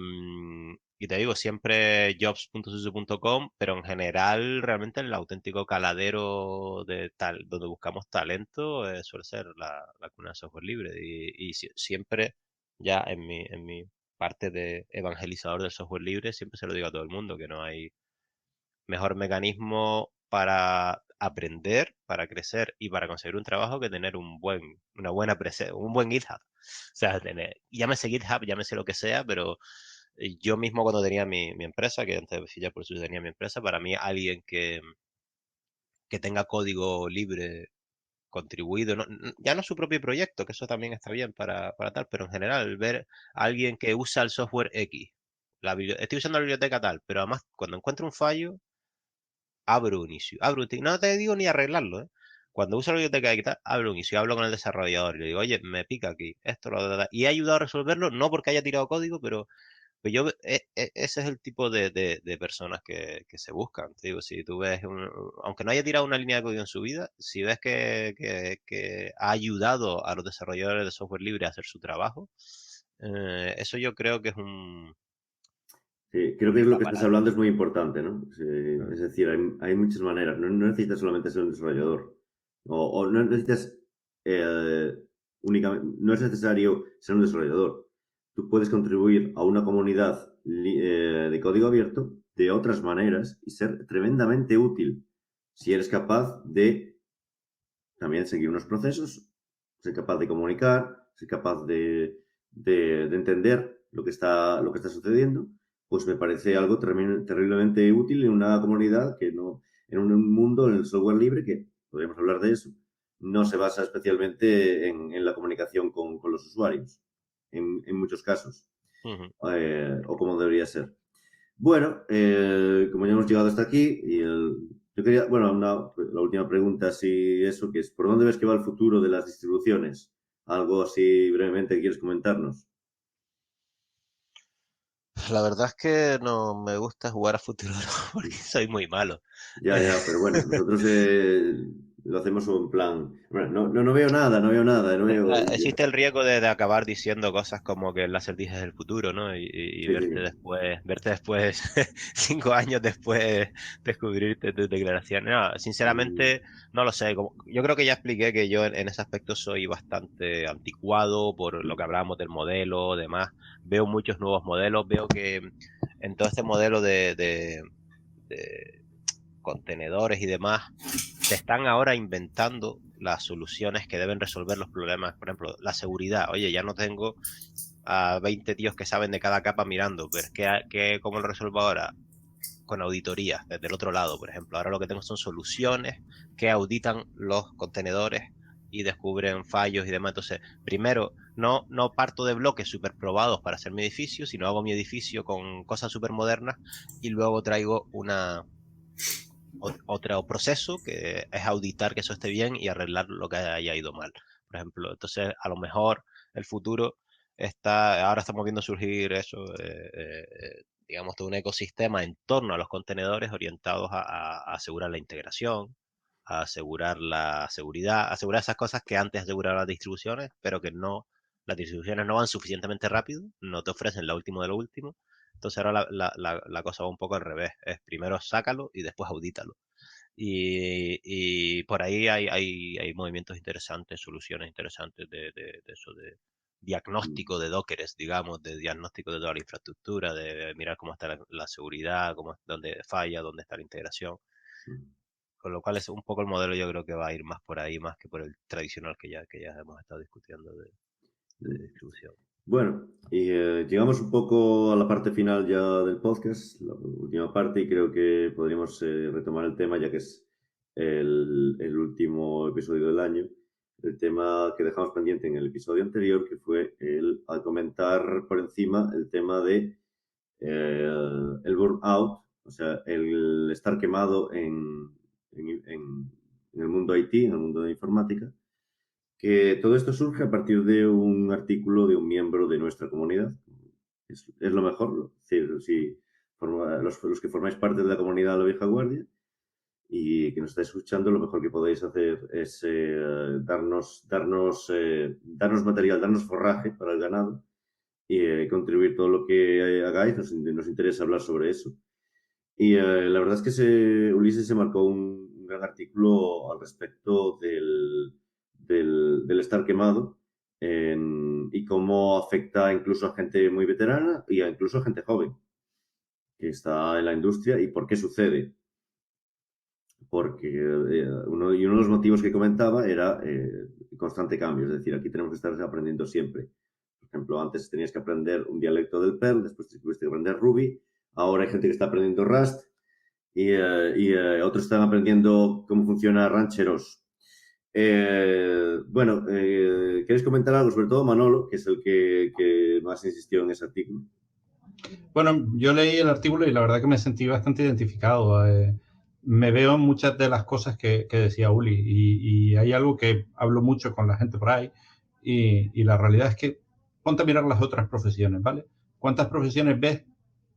te digo, siempre jobs.suse.com, pero en general, realmente el auténtico caladero donde buscamos talento suele ser la comunidad de software libre. Y siempre, ya en mi parte de evangelizador del software libre, siempre se lo digo a todo el mundo, que no hay mejor mecanismo para aprender, para crecer y para conseguir un trabajo que tener un buen GitHub. O sea, llámese GitHub, llámese lo que sea, pero yo mismo cuando tenía mi empresa, que antes de ya por eso tenía mi empresa, para mí alguien que tenga código libre contribuido, ya no su propio proyecto, que eso también está bien para tal, pero en general ver a alguien que usa el software X, estoy usando la biblioteca tal, pero además cuando encuentro un fallo, abro un issue, no te digo ni arreglarlo, ¿eh? Cuando uso la biblioteca X tal, abro un issue, hablo con el desarrollador y le digo, oye, me pica aquí, y he ayudado a resolverlo, no porque haya tirado código, pero ese es el tipo de personas que se buscan. Te digo, si tú ves, aunque no haya tirado una línea de código en su vida, si ves que ha ayudado a los desarrolladores de software libre a hacer su trabajo, eso yo creo que es Sí, creo que es lo que estás hablando es muy importante, ¿no? Es decir, hay muchas maneras. No necesitas solamente ser un desarrollador. O no necesitas únicamente, no es necesario ser un desarrollador. Tú puedes contribuir a una comunidad de código abierto de otras maneras y ser tremendamente útil si eres capaz de también seguir unos procesos, ser capaz de comunicar, ser capaz de entender lo que está sucediendo. Pues me parece algo terriblemente útil en una comunidad que no, en un mundo, en el software libre, que podríamos hablar de eso, no se basa especialmente en la comunicación con los usuarios, en muchos casos, o como debería ser. Bueno, como ya hemos llegado hasta aquí, yo quería, bueno, la última pregunta, si eso, que es, ¿por dónde ves que va el futuro de las distribuciones? Algo así brevemente que quieres comentarnos. La verdad es que no me gusta jugar a futuro porque soy muy malo. Ya, pero bueno, nosotros lo hacemos en plan. Bueno, no veo nada, no veo. Existe el riesgo de acabar diciendo cosas como que el Laserdisc es el futuro, ¿no? Y Sí, verte después, 5 años después, descubrirte tus declaraciones. No, sinceramente, no lo sé. Yo creo que ya expliqué que yo en ese aspecto soy bastante anticuado por lo que hablábamos del modelo, demás. Veo muchos nuevos modelos, veo que en todo este modelo de contenedores y demás, se están ahora inventando las soluciones que deben resolver los problemas. Por ejemplo, la seguridad. Oye, ya no tengo a 20 tíos que saben de cada capa mirando, pero ¿cómo lo resuelvo ahora? Con auditoría, desde el otro lado, por ejemplo. Ahora lo que tengo son soluciones que auditan los contenedores y descubren fallos y demás. Entonces, primero, No parto de bloques súper probados para hacer mi edificio, sino hago mi edificio con cosas súper modernas y luego traigo otro proceso que es auditar que eso esté bien y arreglar lo que haya ido mal. Por ejemplo, entonces a lo mejor el futuro ahora estamos viendo surgir eso, digamos, todo un ecosistema en torno a los contenedores orientados a asegurar la integración, a asegurar la seguridad, asegurar esas cosas que antes aseguraban las distribuciones, pero que las distribuciones no van suficientemente rápido, no te ofrecen lo último de lo último. Entonces ahora la cosa va un poco al revés. Es primero sácalo y después audítalo. Y por ahí hay movimientos interesantes, soluciones interesantes de eso, de diagnóstico de Dockers, digamos, de diagnóstico de toda la infraestructura, de mirar cómo está la seguridad, dónde falla, dónde está la integración. Con lo cual es un poco el modelo, yo creo que va a ir más por ahí, más que por el tradicional que ya hemos estado discutiendo de distribución. Bueno, y llegamos un poco a la parte final ya del podcast, la última parte, y creo que podríamos retomar el tema, ya que es el último episodio del año, el tema que dejamos pendiente en el episodio anterior, que fue al comentar por encima el tema de el burnout, o sea, el estar quemado en el mundo IT, en el mundo de informática, que todo esto surge a partir de un artículo de un miembro de nuestra comunidad. Es lo mejor, es decir, si los que formáis parte de la comunidad de la Vieja Guardia y que nos estáis escuchando, lo mejor que podéis hacer es darnos material, darnos forraje para el ganado y contribuir todo lo que hagáis. Nos interesa hablar sobre eso. Y la verdad es que Ulises se marcó un gran artículo al respecto del estar quemado y cómo afecta incluso a gente muy veterana y incluso a gente joven que está en la industria y por qué sucede. Porque uno de los motivos que comentaba era constante cambio, es decir, aquí tenemos que estar aprendiendo siempre. Por ejemplo, antes tenías que aprender un dialecto del Perl, después tuviste que aprender Ruby, ahora hay gente que está aprendiendo Rust y otros están aprendiendo cómo funciona Rancheros. Bueno, ¿queréis comentar algo? Sobre todo Manolo, que es el que más insistió en ese artículo. Bueno, yo leí el artículo y la verdad que me sentí bastante identificado. Me veo en muchas de las cosas que decía Uli y hay algo que hablo mucho con la gente por ahí y la realidad es que ponte a mirar las otras profesiones, ¿vale? ¿Cuántas profesiones ves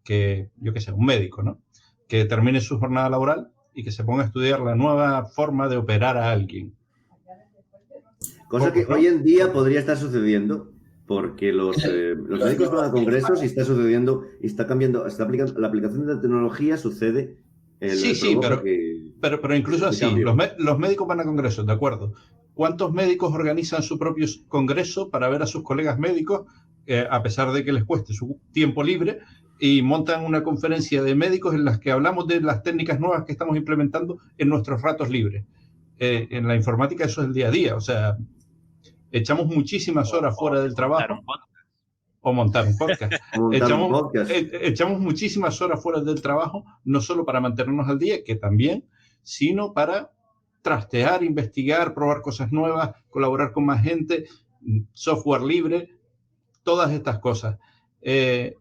que, yo qué sé, un médico, ¿no? Que termine su jornada laboral y que se ponga a estudiar la nueva forma de operar a alguien? Cosa que hoy en día podría estar sucediendo porque los médicos van a congresos y está sucediendo, y está cambiando, está aplicando, la aplicación de la tecnología sucede. Pero incluso así, los médicos van a congresos, ¿de acuerdo? ¿Cuántos médicos organizan su propio congreso para ver a sus colegas médicos, a pesar de que les cueste su tiempo libre, y montan una conferencia de médicos en las que hablamos de las técnicas nuevas que estamos implementando en nuestros ratos libres? En la informática eso es el día a día, o sea, echamos muchísimas horas fuera del trabajo. O montar un podcast. Echamos muchísimas horas fuera del trabajo, no solo para mantenernos al día, que también, sino para trastear, investigar, probar cosas nuevas, colaborar con más gente, software libre, todas estas cosas.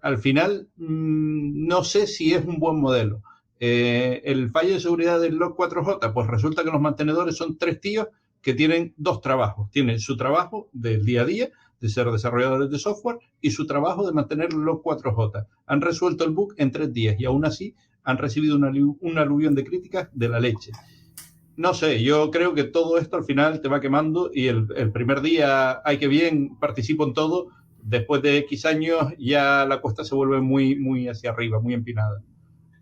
Al final, no sé si es un buen modelo. El fallo de seguridad del Log4j, pues resulta que los mantenedores son 3 tíos que tienen 2 trabajos. Tienen su trabajo del día a día, de ser desarrolladores de software, y su trabajo de mantener Log4j. Han resuelto el bug en 3 días y aún así han recibido un aluvión de críticas de la leche. No sé, yo creo que todo esto al final te va quemando y el primer día, ay, qué bien, participo en todo. Después de X años ya la cuesta se vuelve muy, muy hacia arriba, muy empinada.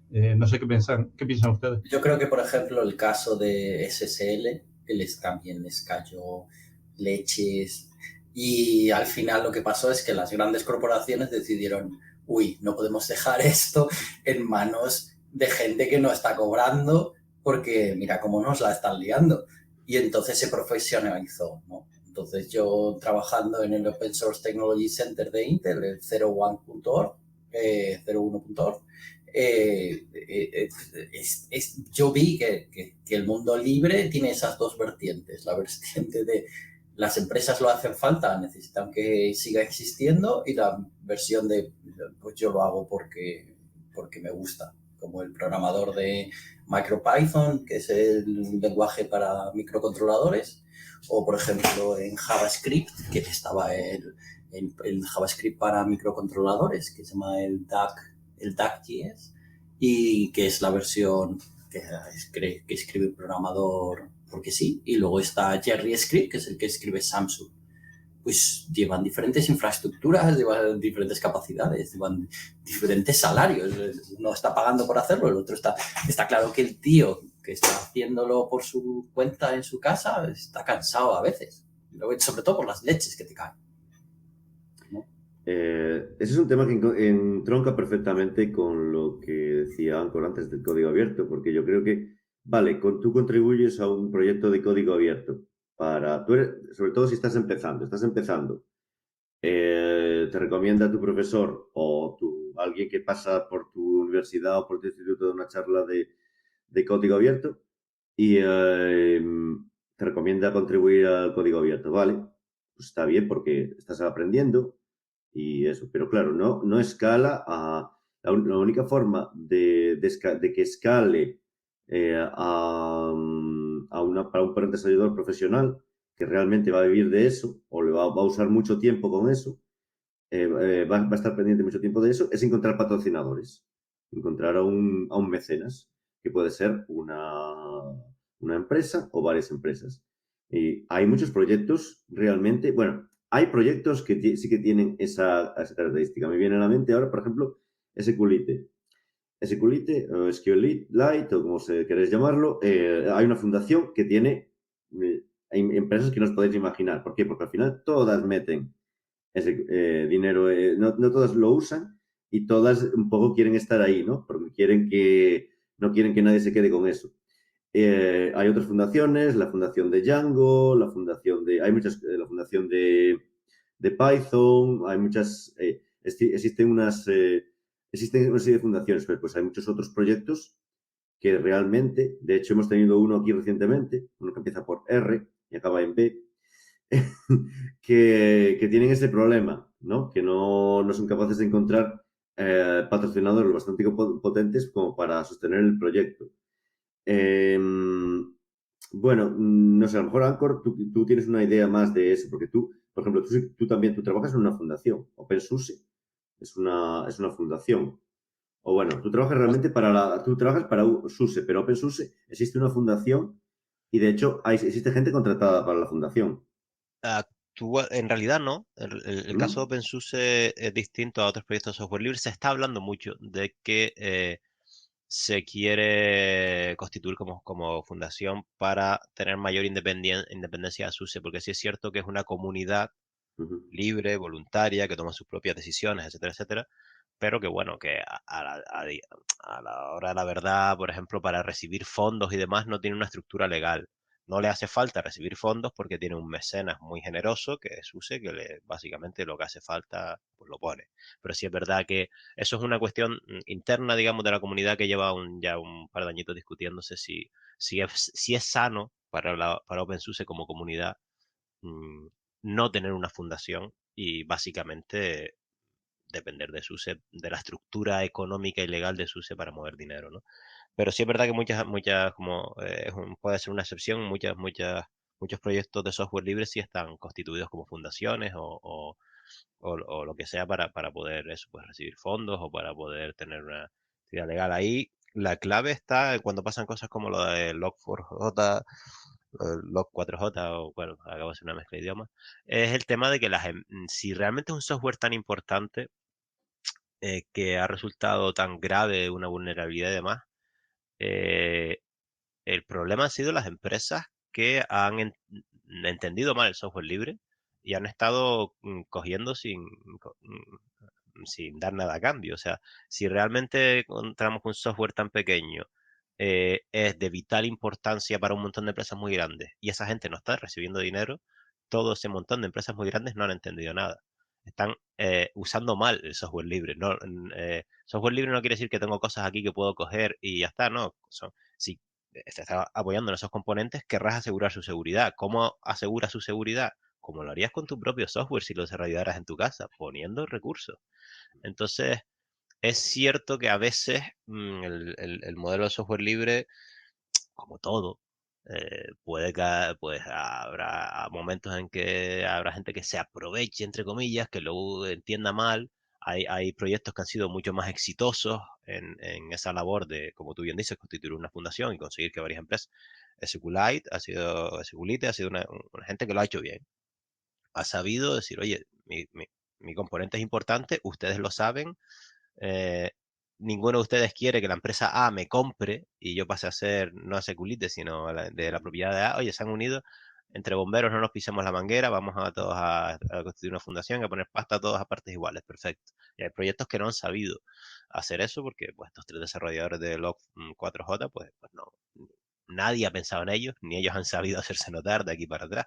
No sé qué piensan ustedes. Yo creo que, por ejemplo, el caso de SSL, que también les cayó leches. Y al final lo que pasó es que las grandes corporaciones decidieron, no podemos dejar esto en manos de gente que no está cobrando porque mira cómo nos la están liando. Y entonces se profesionalizó, ¿no? Entonces yo trabajando en el Open Source Technology Center de Intel, el 01.org, yo vi que el mundo libre tiene esas dos vertientes, la vertiente de las empresas lo hacen falta, necesitan que siga existiendo, y la versión de, pues yo lo hago porque me gusta, como el programador de MicroPython, que es el lenguaje para microcontroladores, o por ejemplo en JavaScript, que estaba el JavaScript para microcontroladores, que se llama el DAC.js, y que es la versión que escribe el programador porque sí, y luego está JerryScript, que es el que escribe Samsung. Pues llevan diferentes infraestructuras, llevan diferentes capacidades, llevan diferentes salarios. Uno está pagando por hacerlo, el otro está claro que el tío que está haciéndolo por su cuenta en su casa está cansado a veces, sobre todo por las leches que te caen. Ese es un tema que entronca perfectamente con lo que decía Anchor antes del código abierto, porque yo creo que, vale, tú contribuyes a un proyecto de código abierto, sobre todo si estás empezando, te recomienda tu profesor o alguien que pasa por tu universidad o por tu instituto de una charla de código abierto y te recomienda contribuir al código abierto, ¿vale? Pues está bien porque estás aprendiendo y eso, pero claro, no escala la única forma de que escale para un desarrollador profesional que realmente va a vivir de eso o le va a usar mucho tiempo con eso, va a estar pendiente mucho tiempo de eso, es encontrar patrocinadores, encontrar a un mecenas, que puede ser una empresa o varias empresas. Y hay muchos proyectos realmente, bueno, hay proyectos que sí que tienen esa característica. Me viene a la mente ahora, por ejemplo, SQLite. SQLite o SQLite, o como se queréis llamarlo, hay una fundación que tiene empresas que no os podéis imaginar. ¿Por qué? Porque al final todas meten ese dinero, no todas lo usan y todas un poco quieren estar ahí, ¿no? Porque no quieren que nadie se quede con eso. Hay otras fundaciones, la fundación de Django, la fundación de Python, hay muchas, existen una serie de fundaciones, pero pues hay muchos otros proyectos que realmente, de hecho hemos tenido uno aquí recientemente, uno que empieza por R y acaba en B, que tienen ese problema, ¿no? Que no son capaces de encontrar patrocinadores bastante potentes como para sostener el proyecto. Bueno, no sé, a lo mejor Anchor, tú tienes una idea más de eso, porque tú, por ejemplo, tú también trabajas en una fundación. OpenSUSE es una fundación. O bueno, tú trabajas realmente tú trabajas para SUSE, pero OpenSUSE existe una fundación y de hecho existe gente contratada para la fundación. En realidad no. El caso de OpenSUSE es distinto a otros proyectos de software libre. Se está hablando mucho de que se quiere constituir como fundación para tener mayor independencia de SUSE, porque sí es cierto que es una comunidad libre, voluntaria, que toma sus propias decisiones, etcétera, etcétera, pero que bueno, que a la hora de la verdad, por ejemplo, para recibir fondos y demás, no tiene una estructura legal. No le hace falta recibir fondos porque tiene un mecenas muy generoso, que es USE, que básicamente lo que hace falta, pues lo pone. Pero sí es verdad que eso es una cuestión interna, digamos, de la comunidad que lleva ya un par de añitos discutiéndose si es sano para OpenSUSE como comunidad no tener una fundación y básicamente depender de SUSE, de la estructura económica y legal de SUSE para mover dinero, ¿no? Pero sí es verdad que muchas como puede ser una excepción, muchos proyectos de software libre sí están constituidos como fundaciones o lo que sea para poder eso, pues recibir fondos o para poder tener una actividad legal. Ahí la clave está cuando pasan cosas como lo de Log4j, Log4j, o bueno, acabo de hacer una mezcla de idiomas, es el tema de que si realmente es un software tan importante que ha resultado tan grave una vulnerabilidad y demás, el problema han sido las empresas que han entendido mal el software libre y han estado cogiendo sin dar nada a cambio. O sea, si realmente encontramos un software tan pequeño es de vital importancia para un montón de empresas muy grandes y esa gente no está recibiendo dinero, todo ese montón de empresas muy grandes no han entendido nada. Están usando mal el software libre. No, software libre no quiere decir que tengo cosas aquí que puedo coger y ya está, no. Si te está apoyando en esos componentes, querrás asegurar su seguridad. ¿Cómo asegura su seguridad? como lo harías con tu propio software si lo desarrollaras en tu casa, poniendo recursos. Entonces, es cierto que a veces el modelo de software libre, como todo, puede que pues habrá momentos en que habrá gente que se aproveche, entre comillas, que lo entienda mal. Hay proyectos que han sido mucho más exitosos en esa labor de, como tú bien dices, constituir una fundación y conseguir que varias empresas. SQLite ha sido una gente que lo ha hecho bien. Ha sabido decir, oye, mi componente es importante, ustedes lo saben, eh, ninguno de ustedes quiere que la empresa A me compre y yo pase a ser no a Securite, sino de la propiedad de A. Oye, se han unido, entre bomberos no nos pisemos la manguera, vamos a todos a constituir una fundación, a poner pasta a todas a partes iguales, perfecto. Y hay proyectos que no han sabido hacer eso porque pues estos 3 desarrolladores de Log 4J, pues no, nadie ha pensado en ellos, ni ellos han sabido hacerse notar de aquí para atrás.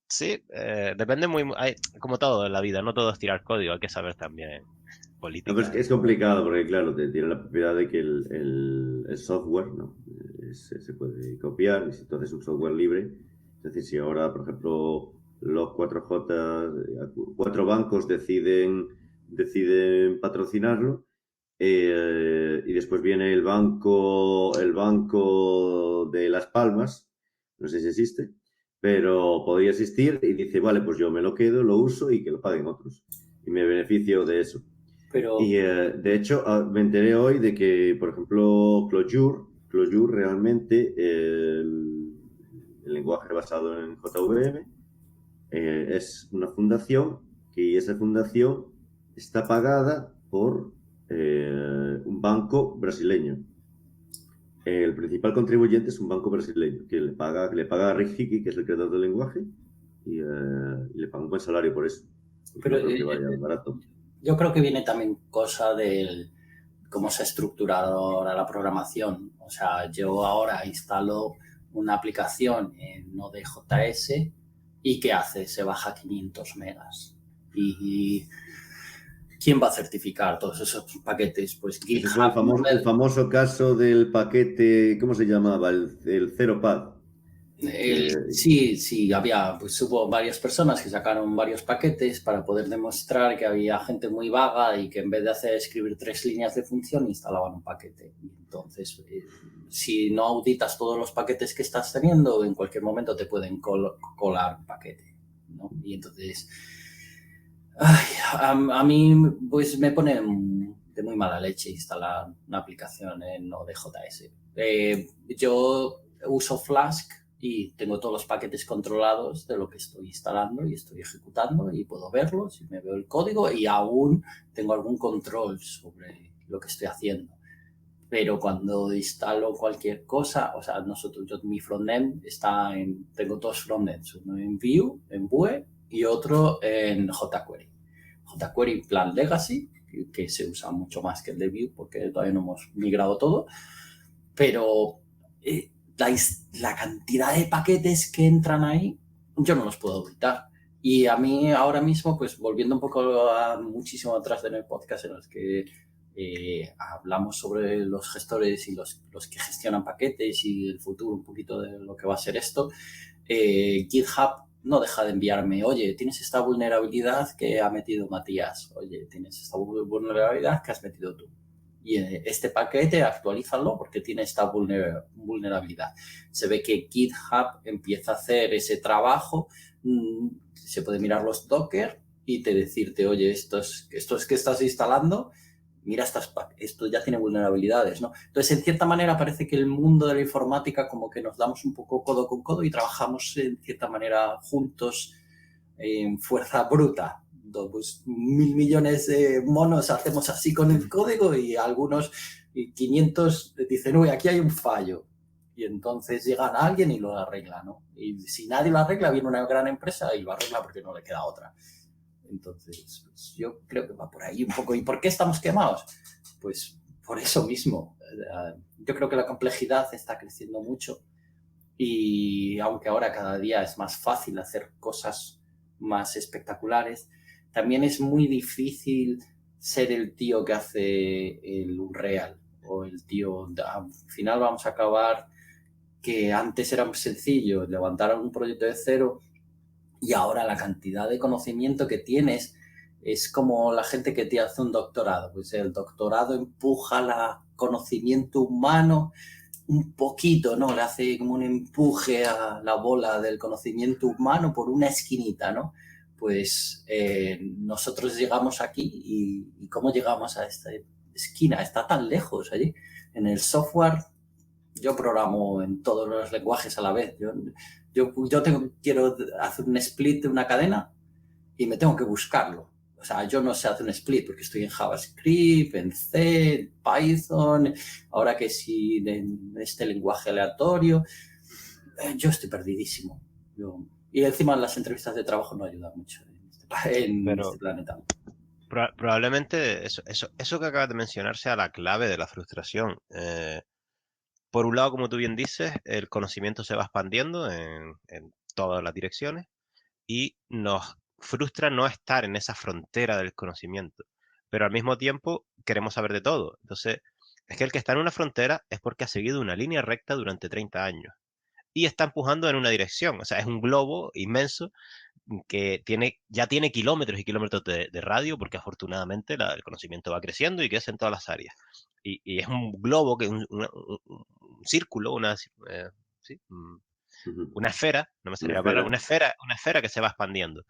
Sí, depende como todo en la vida, no todo es tirar código, hay que saber también política. No, pero es complicado porque, claro, tiene la propiedad de que el software, ¿no? Se puede copiar, y si tú haces un software libre, es decir, si ahora, por ejemplo, los 4J, 4 bancos deciden patrocinarlo, y después viene el banco de Las Palmas, no sé si existe, pero podría existir y dice, vale, pues yo me lo quedo, lo uso y que lo paguen otros. Y me beneficio de eso. Pero... Y de hecho, me enteré hoy de que, por ejemplo, Clojure realmente, el lenguaje basado en JVM, es una fundación y esa fundación está pagada por un banco brasileño. El principal contribuyente es un banco brasileño que le paga a Rick Hickey, que es el creador del lenguaje, y le paga un buen salario por eso. Pero no creo que vaya barato. Yo creo que viene también cosa de cómo se ha estructurado ahora la programación. O sea, yo ahora instalo una aplicación en Node.js y ¿qué hace? Se baja 500 megas. Y ¿quién va a certificar todos esos paquetes? Pues GitHub. Ese fue el famoso caso del paquete, ¿cómo se llamaba? El ZeroPad. Sí, hubo varias personas que sacaron varios paquetes para poder demostrar que había gente muy vaga y que en vez de escribir 3 líneas de función instalaban un paquete. Y entonces, si no auditas todos los paquetes que estás teniendo, en cualquier momento te pueden colar un paquete, ¿no? Y entonces, a mí pues me pone de muy mala leche instalar una aplicación en Node.js. Yo uso Flask y tengo todos los paquetes controlados de lo que estoy instalando y estoy ejecutando y puedo verlos y me veo el código y aún tengo algún control sobre lo que estoy haciendo. Pero cuando instalo cualquier cosa, o sea, mi frontend tengo 2 frontends, uno en Vue, en Vue y otro en jQuery. jQuery plan legacy, que se usa mucho más que el de Vue porque todavía no hemos migrado todo, pero la cantidad de paquetes que entran ahí, yo no los puedo auditar. Y a mí ahora mismo, pues volviendo un poco muchísimo atrás en el podcast en los que hablamos sobre los gestores y los que gestionan paquetes y el futuro un poquito de lo que va a ser esto, GitHub no deja de enviarme, oye, tienes esta vulnerabilidad que ha metido Matías, oye, tienes esta vulnerabilidad que has metido tú. Y este paquete actualízalo porque tiene esta vulnerabilidad. Se ve que GitHub empieza a hacer ese trabajo, se puede mirar los Docker y decirte, oye, esto es que estás instalando, mira, esto ya tiene vulnerabilidades, ¿no? Entonces, en cierta manera, parece que el mundo de la informática como que nos damos un poco codo con codo y trabajamos, en cierta manera, juntos en fuerza bruta. Pues 1.000 millones de monos hacemos así con el código y algunos 500 dicen, uy, aquí hay un fallo. Y entonces llegan a alguien y lo arregla, ¿no? Y si nadie lo arregla, viene una gran empresa y lo arregla porque no le queda otra. Entonces, pues yo creo que va por ahí un poco. ¿Y por qué estamos quemados? Pues por eso mismo. Yo creo que la complejidad está creciendo mucho y aunque ahora cada día es más fácil hacer cosas más espectaculares, también es muy difícil ser el tío que hace el Unreal o el tío... Al final vamos a acabar que antes era muy sencillo levantar algún proyecto de cero Y ahora la cantidad de conocimiento que tienes es como la gente que te hace un doctorado. Pues el doctorado empuja el conocimiento humano un poquito, ¿no? Le hace como un empuje a la bola del conocimiento humano por una esquinita, ¿no? Pues nosotros llegamos aquí y ¿cómo llegamos a esta esquina? Está tan lejos allí. En el software, yo programo en todos los lenguajes a la vez. Quiero hacer un split de una cadena y me tengo que buscarlo. O sea, yo no sé hacer un split porque estoy en JavaScript, en C, en Python, ahora que sí en este lenguaje aleatorio. Yo estoy perdidísimo. Y encima las entrevistas de trabajo no ayudan mucho en este planeta. Probablemente eso que acabas de mencionar sea la clave de la frustración. Por un lado, como tú bien dices, el conocimiento se va expandiendo en todas las direcciones y nos frustra no estar en esa frontera del conocimiento. Pero al mismo tiempo queremos saber de todo. Entonces, es que el que está en una frontera es porque ha seguido una línea recta durante 30 años y está empujando en una dirección. O sea, es un globo inmenso que ya tiene kilómetros y kilómetros de radio, porque afortunadamente el conocimiento va creciendo y crece en todas las áreas. Y es un globo, un círculo, sí, una esfera, no me salía la palabra, una esfera que se va expandiendo.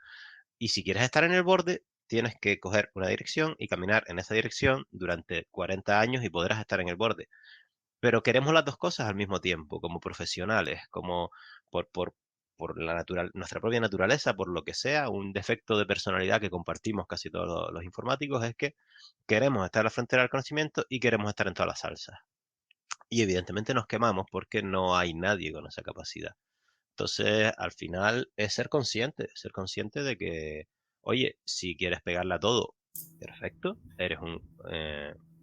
Y si quieres estar en el borde, tienes que coger una dirección y caminar en esa dirección durante 40 años y podrás estar en el borde. Pero queremos las dos cosas al mismo tiempo, como profesionales, como por nuestra propia naturaleza, por lo que sea, un defecto de personalidad que compartimos casi todos los informáticos es que queremos estar a la frontera del conocimiento y queremos estar en todas las salsas. Y evidentemente nos quemamos porque no hay nadie con esa capacidad. Entonces, al final es ser consciente de que, oye, si quieres pegarle a todo, perfecto, eres un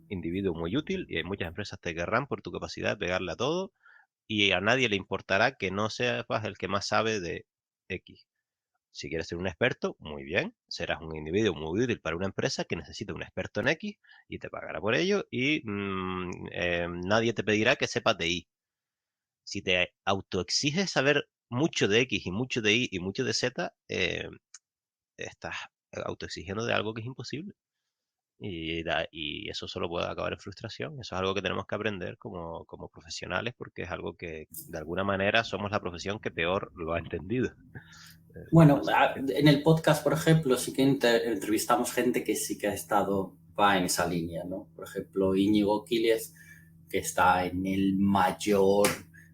individuo muy útil y hay muchas empresas te querrán por tu capacidad de pegarle a todo y a nadie le importará que no sepas el que más sabe de X. Si quieres ser un experto, muy bien, serás un individuo muy útil para una empresa que necesita un experto en X y te pagará por ello y nadie te pedirá que sepas de Y. Si te autoexiges saber mucho de X y mucho de Y y mucho de Z, estás autoexigiendo de algo que es imposible. Y eso solo puede acabar en frustración. Eso es algo que tenemos que aprender como profesionales porque es algo que de alguna manera somos la profesión que peor lo ha entendido. Bueno, en el podcast, por ejemplo, sí que entrevistamos gente que sí que va en esa línea, ¿no? Por ejemplo, Íñigo Quílez, que está en el mayor,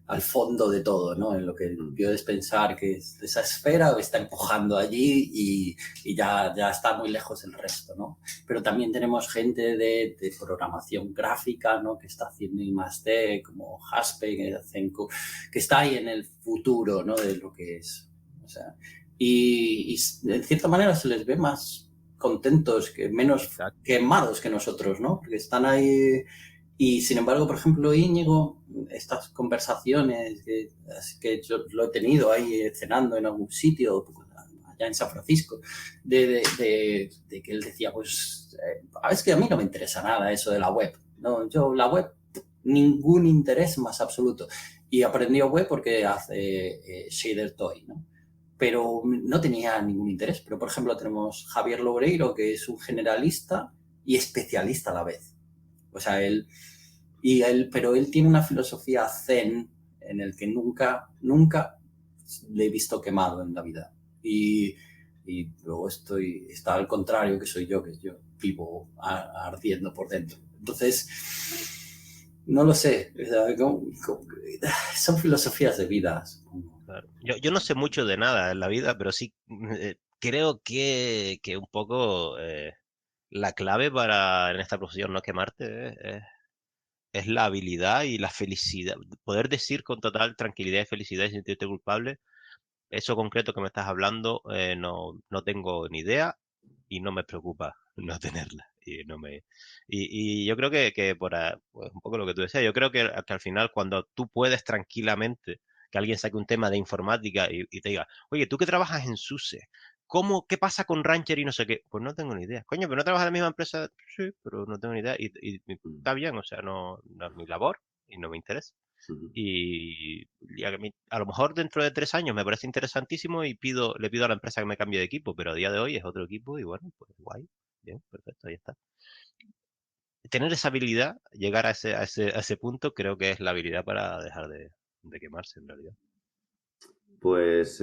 al fondo de todo, ¿no? En lo que puedes pensar que es esa esfera, está empujando allí y ya está muy lejos el resto, ¿no? Pero también tenemos gente de programación gráfica, ¿no? Que está haciendo I+D, como Jaspe, que está ahí en el futuro, ¿no? De lo que es. O sea, y en cierta manera se les ve más contentos, menos quemados que nosotros, ¿no? Porque están ahí. Y sin embargo, por ejemplo, Íñigo, estas conversaciones que yo lo he tenido ahí cenando en algún sitio, allá en San Francisco, de que él decía, pues, es que a mí no me interesa nada eso de la web, ¿no? Yo la web, ningún interés más absoluto. Y aprendió web porque hace Shader Toy, ¿no? Pero no tenía ningún interés. Pero, por ejemplo, tenemos Javier Loureiro, que es un generalista y especialista a la vez. O sea, pero él tiene una filosofía zen en el que nunca le he visto quemado en la vida. Y luego está al contrario que soy yo, que yo vivo ardiendo por dentro. Entonces, no lo sé. Son filosofías de vida, supongo. Claro. Yo no sé mucho de nada en la vida, pero sí creo que un poco la clave en esta profesión no quemarte es la habilidad y la felicidad. Poder decir con total tranquilidad y felicidad y sentirte culpable, eso concreto que me estás hablando, no tengo ni idea y no me preocupa no tenerla. Y yo creo que pues un poco lo que tú decías, yo creo que al final cuando tú puedes tranquilamente que alguien saque un tema de informática y te diga, oye, tú que trabajas en SUSE, ¿qué pasa con Rancher y no sé qué? Pues no tengo ni idea. Coño, pero no trabajas en la misma empresa, sí, pero no tengo ni idea. Y está bien, o sea, no es mi labor y no me interesa. Y a lo mejor dentro de 3 años me parece interesantísimo y le pido a la empresa que me cambie de equipo, pero a día de hoy es otro equipo y bueno, pues guay. Bien, perfecto, ahí está. Tener esa habilidad, llegar a ese punto, creo que es la habilidad para dejar de quemarse en realidad. Pues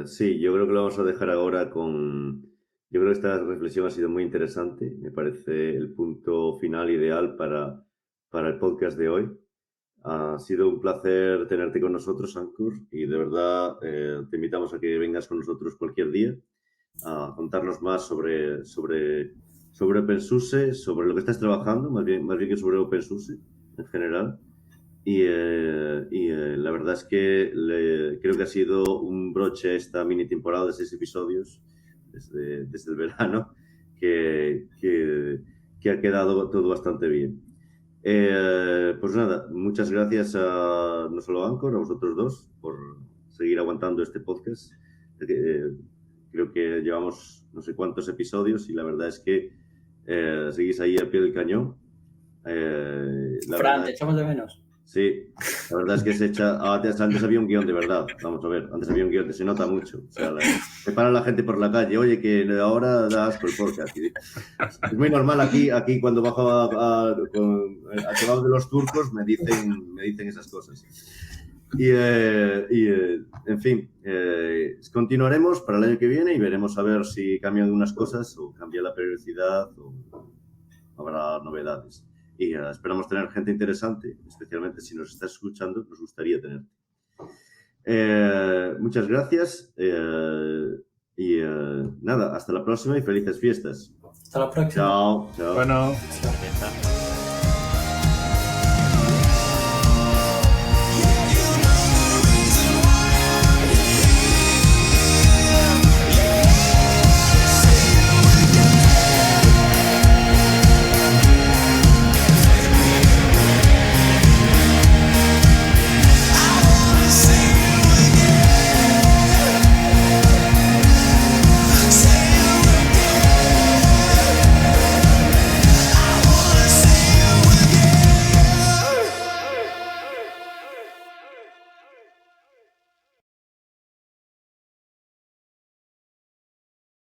sí, yo creo que lo vamos a dejar ahora con... Yo creo que esta reflexión ha sido muy interesante. Me parece el punto final ideal para el podcast de hoy. Ha sido un placer tenerte con nosotros, Ankur, y de verdad te invitamos a que vengas con nosotros cualquier día a contarnos más sobre OpenSUSE, sobre lo que estás trabajando, más bien que sobre OpenSUSE en general. Y la verdad es que creo que ha sido un broche esta mini temporada de 6 episodios desde el verano que ha quedado todo bastante bien. Pues nada, muchas gracias no solo a Ankur, a vosotros dos por seguir aguantando este podcast. Creo que llevamos no sé cuántos episodios y la verdad es que seguís ahí al pie del cañón. Fran, te echamos de menos. Sí, la verdad es que se echa... Antes había un guión de verdad, vamos a ver, antes había un guión que se nota mucho. O sea, se para la gente por la calle, oye, que ahora da asco el podcast. Es muy normal aquí cuando bajo a kebab de los turcos me dicen esas cosas. Y en fin, continuaremos para el año que viene y veremos a ver si cambian unas cosas o cambia la periodicidad o habrá novedades. Y esperamos tener gente interesante, especialmente si nos estás escuchando, nos gustaría tenerte. Muchas gracias y nada, hasta la próxima y felices fiestas. Hasta la próxima. Chao. Bueno. Chao.